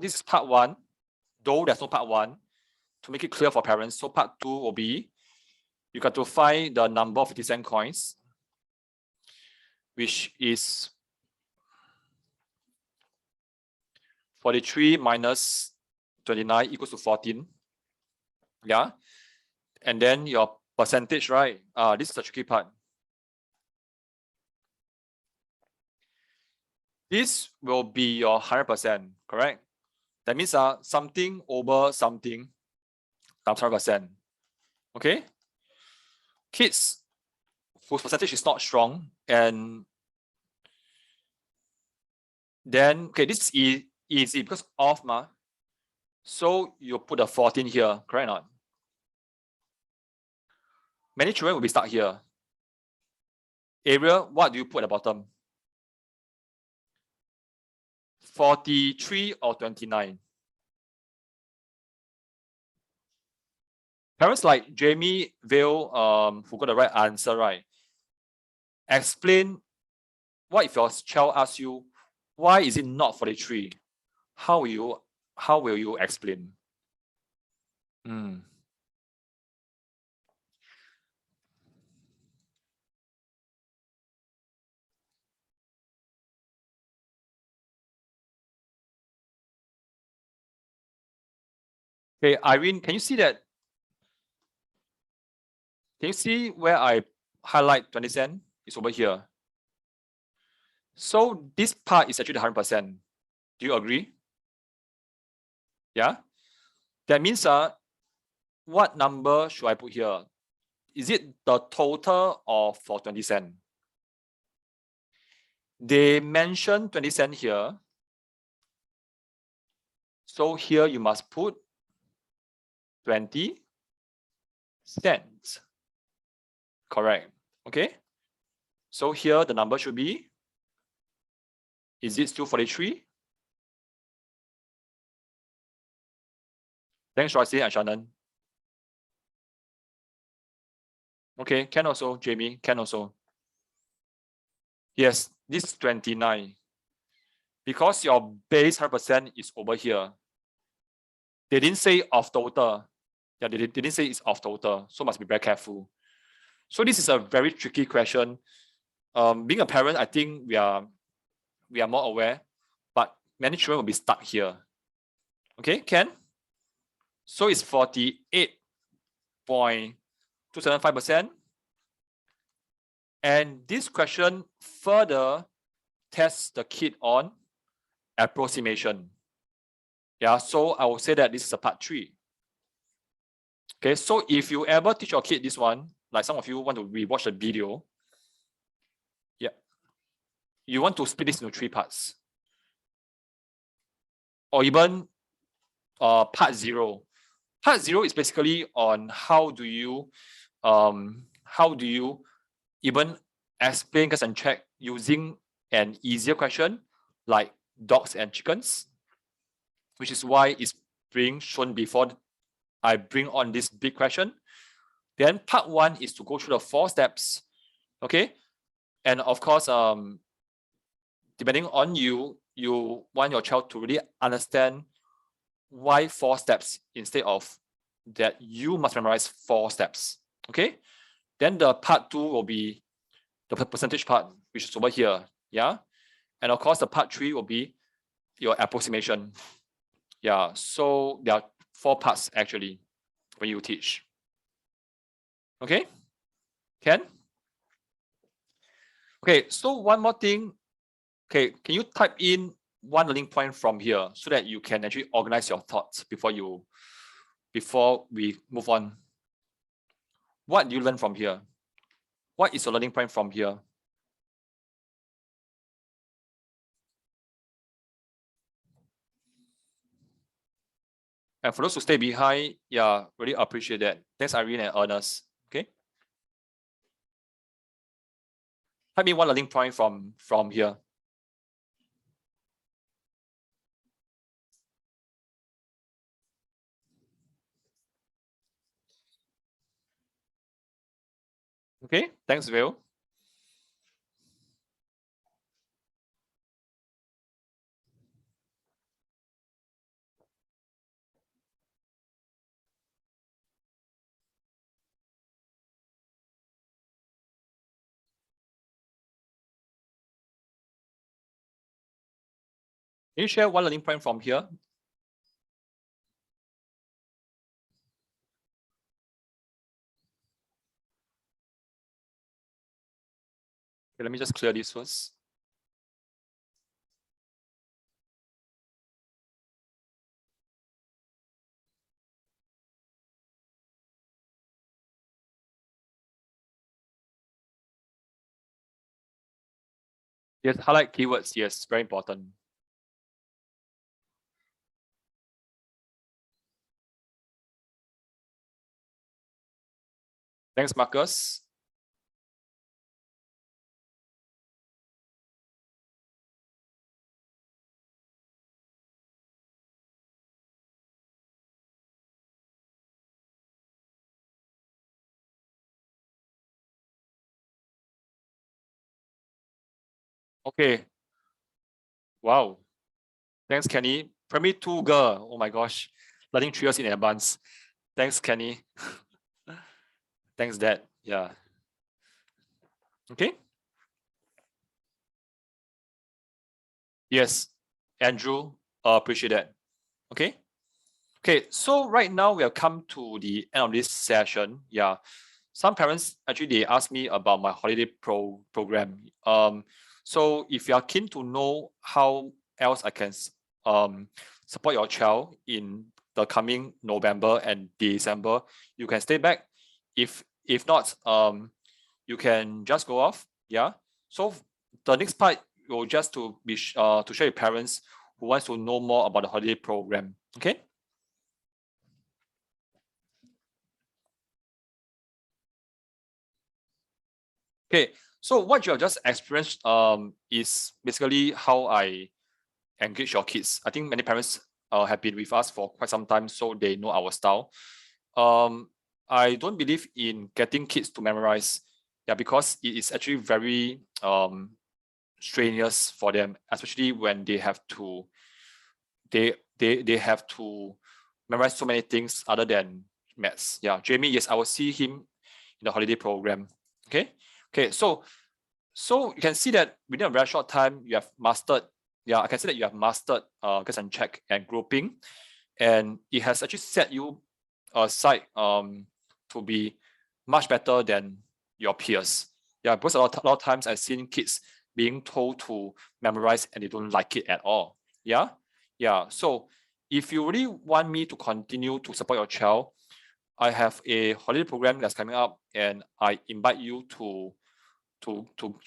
this is part one. Though there's no part one, to make it clear for parents, so part two will be you got to find the number of 50-cent coins, which is 43 minus 29 equals to 14. Yeah. And then your percentage, right? This is the tricky part. This will be your 100%, correct? That means something over something times 100%. Okay? Kids whose percentage is not strong, and then, okay, this is easy because of so you put a 14 here, correct or not? Many children will be stuck here. Area, what do you put at the bottom? 43 or 29? Parents like Jamie Vale, who got the right answer, right? Explain what if your child asks you, why is it not 43? How will you explain? Okay, Irene, can you see that? Can you see where I highlight 20 cent? It's over here. So this part is actually 100%. Do you agree? Yeah. That means what number should I put here? Is it the total of for 20 cent? They mentioned 20 cent here. So here you must put 20 cents. Correct. Okay. So here the number should be, is it still 43? Thanks, Royce and Shannon. Okay, can also, Jamie, can also. Yes, this is 29. Because your base 100% is over here. They didn't say of total. Yeah, they didn't say it's of total. So must be very careful. So this is a very tricky question. Being a parent, I think we are more aware, but many children will be stuck here. Okay, Ken? So it's 48.275%. And this question further tests the kid on approximation. Yeah, so I will say that this is a part 3. Okay, so if you ever teach your kid this one, like some of you want to rewatch the video, yeah, you want to split this into 3 parts. Or even part 0. Part 0 is basically on how do you even explain guess and check using an easier question like dogs and chickens, which is why it's being shown before I bring on this big question. Then part 1 is to go through the 4 steps, okay? And of course, depending on you want your child to really understand why 4 steps instead of that you must memorize 4 steps, okay? Then the part 2 will be the percentage part, which is over here, yeah? And of course, the part 3 will be your approximation. Yeah, so there are 4 parts actually when you teach. Okay? Can? Okay, so one more thing. Okay, can you type in one learning point from here so that you can actually organize your thoughts before we move on? What do you learn from here? What is your learning point from here? And for those who stay behind, yeah, really appreciate that. Thanks, Irene and Ernest. Okay. Type in one learning point from here. Okay, thanks, Will. Can you share one learning point from here? Okay, let me just clear this first. Yes, highlight keywords. Yes, very important. Thanks, Marcus. Okay. Wow. Thanks, Kenny. Primary 2 girl. Oh my gosh. Learning 3 years in advance. Thanks, Kenny. Thanks, Dad. Yeah. Okay. Yes, Andrew, appreciate that. Okay. Okay, so right now we have come to the end of this session. Yeah. Some parents actually they ask me about my holiday program. So if you are keen to know how else I can support your child in the coming November and December, you can stay back. If not, you can just go off. Yeah. So the next part will just to be to share with parents who wants to know more about the holiday program. Okay. Okay, so what you have just experienced is basically how I engage your kids. I think many parents have been with us for quite some time, so they know our style. I don't believe in getting kids to memorize, yeah, because it is actually very strenuous for them, especially when they have to they have to memorize so many things other than maths. Yeah, Jamie, yes, I will see him in the holiday program. Okay, okay, so you can see that within a very short time you have mastered. Yeah, I can see that you have mastered guess and check and grouping, and it has actually set you aside to be much better than your peers. Yeah, because a lot of times I've seen kids being told to memorize and they don't like it at all. Yeah. So if you really want me to continue to support your child, I have a holiday program that's coming up, and I invite you to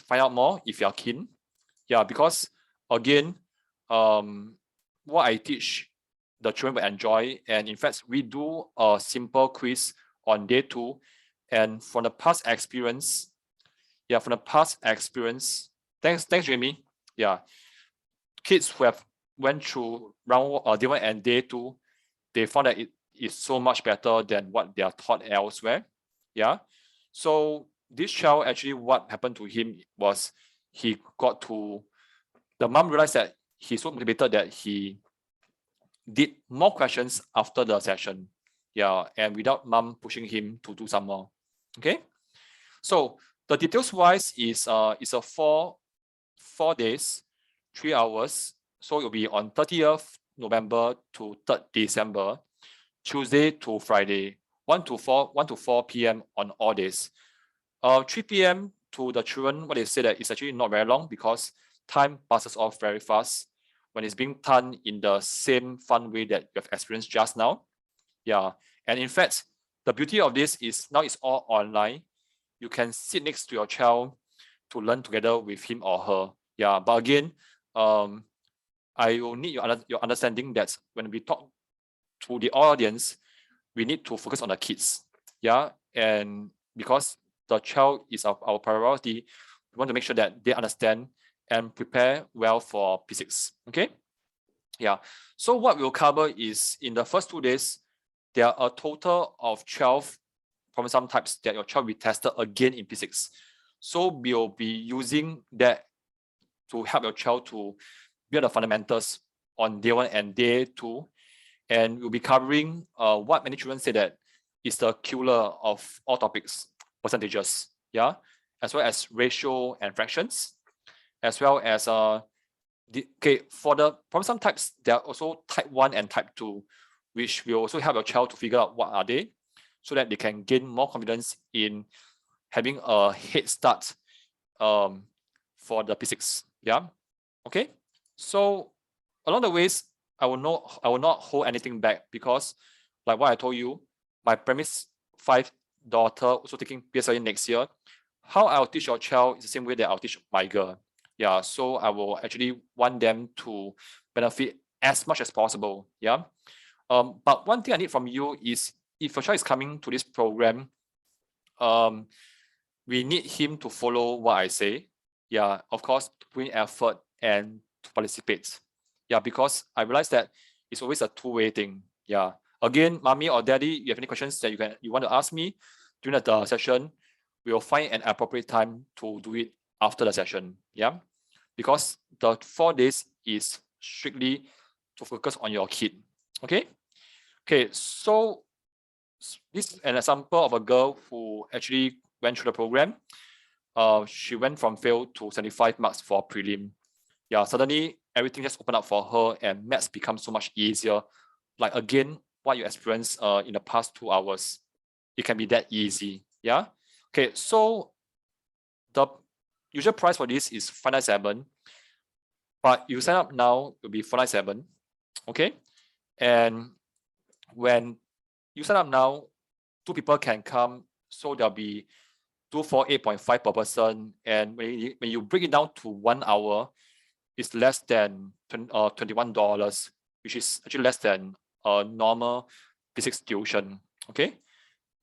find out more if you are keen. Yeah, because again, what I teach, the children will enjoy. And in fact, we do a simple quiz on day 2. And from the past experience, thanks, Jamie. Yeah, kids who have went through round day 1 and day 2, they found that it is so much better than what they are taught elsewhere. Yeah. So this child, actually what happened to him was the mom realized that he's so motivated that he did more questions after the session. Yeah, and without mom pushing him to do some more. Okay. So the details wise is it's a four days, 3 hours. So it'll be on 30th November to 3rd December, Tuesday to Friday, 1 to 4 p.m. on all days. 3 p.m. to the children, what they say that it's actually not very long because time passes off very fast when it's being done in the same fun way that you have experienced just now. Yeah, and in fact, the beauty of this is now it's all online. You can sit next to your child to learn together with him or her. Yeah, but again, I will need your understanding that when we talk to the audience, we need to focus on the kids. Yeah, and because the child is our priority, we want to make sure that they understand and prepare well for P6. Okay. Yeah. So what we'll cover is in the first 2 days, there are a total of 12 problem sum types that your child will be tested again in P6. So we'll be using that to help your child to build the fundamentals on day 1 and day 2. And we'll be covering what many children say that is the killer of all topics, percentages, yeah, as well as ratio and fractions, as well as for the problem sum types, there are also type 1 and type 2, which will also help your child to figure out what are they, so that they can gain more confidence in having a head start for the P6. Yeah. Okay. So along the ways, I will not hold anything back, because like what I told you, my primary 5 daughter also taking PSLE next year. How I'll teach your child is the same way that I'll teach my girl. Yeah, so I will actually want them to benefit as much as possible. Yeah. But one thing I need from you is, if your child is coming to this program, we need him to follow what I say. Yeah, of course, to put in effort and to participate. Yeah, because I realize that it's always a two-way thing. Yeah. Again, mommy or daddy, you have any questions that you want to ask me during the session, we will find an appropriate time to do it after the session. Yeah. Because the 4 days is strictly to focus on your kid. Okay. Okay. So this is an example of a girl who actually went through the program. She went from fail to 75 marks for prelim. Yeah, suddenly everything just opened up for her and maths becomes so much easier. Like again, what you experienced in the past 2 hours, it can be that easy. Yeah. Okay, so the usual price for this is 597, but you sign up now, it'll be 497. Okay, and when you sign up now, 2 people can come, so there'll be 248.5 per person, and when you break it down to 1 hour, it's less than $21, which is actually less than a normal physics tuition. Okay,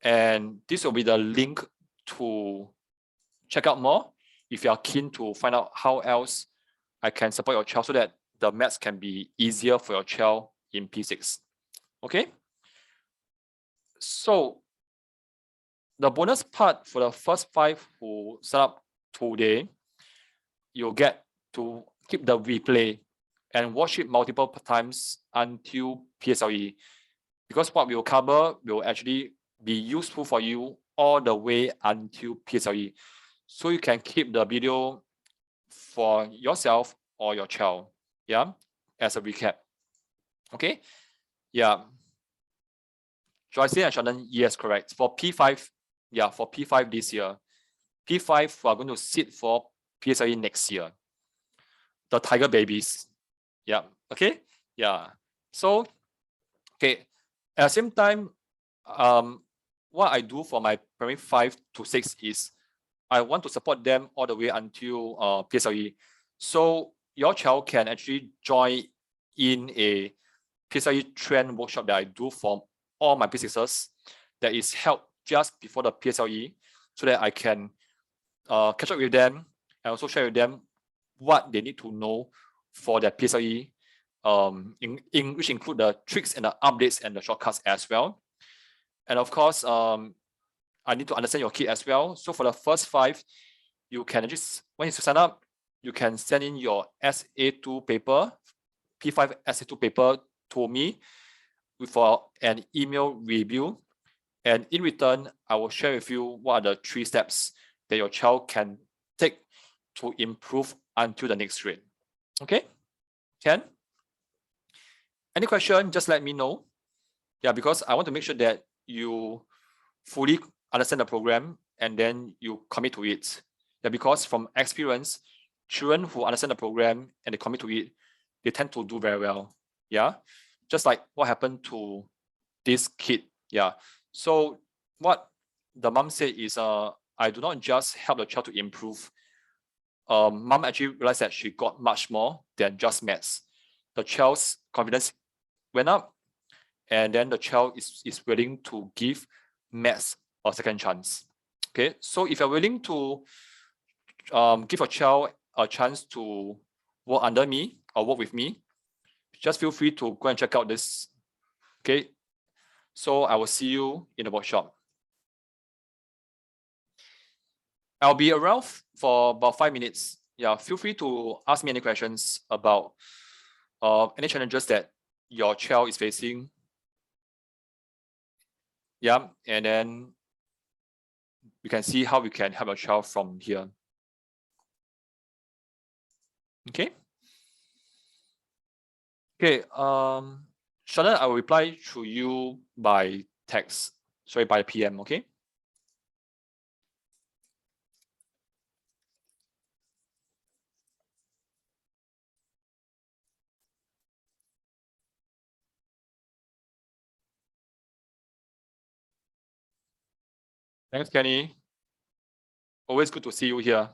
and this will be the link to check out more if you are keen to find out how else I can support your child so that the maths can be easier for your child in P6. Okay, so the bonus part for the first 5 who sign up today, you'll get to keep the replay and watch it multiple times until PSLE, because what we'll cover will actually be useful for you all the way until PSLE. So you can keep the video for yourself or your child. Yeah, as a recap. Okay. Yeah. Joyce and Shannon, yes, correct. For P5, yeah, for P5 this year. P5 who are going to sit for PSLE next year. The tiger babies. Yeah. Okay. Yeah. So, okay. At the same time, what I do for my primary 5 to 6 is I want to support them all the way until PSLE. So your child can actually join in a PSLE trend workshop that I do for all my P6s that is held just before the PSLE, so that I can catch up with them and also share with them what they need to know for their PSLE, in which include the tricks and the updates and the shortcuts as well. And of course, I need to understand your kid as well. So for the first 5, you can just, when you sign up, you can send in your SA2 paper, P5 SA2 paper to me for an email review. And in return, I will share with you what are the 3 steps that your child can take to improve until the next grade. Okay? Ken? Any question, just let me know. Yeah, because I want to make sure that you fully understand the program and then you commit to it. Yeah, because from experience, children who understand the program and they commit to it, they tend to do very well. Yeah, just like what happened to this kid. Yeah, so what the mom said is, I do not just help the child to improve. Mom actually realized that she got much more than just maths. The child's confidence went up, and then the child is willing to give maths a second chance. Okay, so if you're willing to give a child a chance to work under me or work with me, just feel free to go and check out this. Okay, so I will see you in the workshop. I'll be around for about 5 minutes. Yeah, feel free to ask me any questions about any challenges that your child is facing. Yeah, and then we can see how we can help your child from here. Okay. Okay. Shannon, I will reply to you by text. Sorry, by PM. Okay. Thanks, Kenny. Always good to see you here.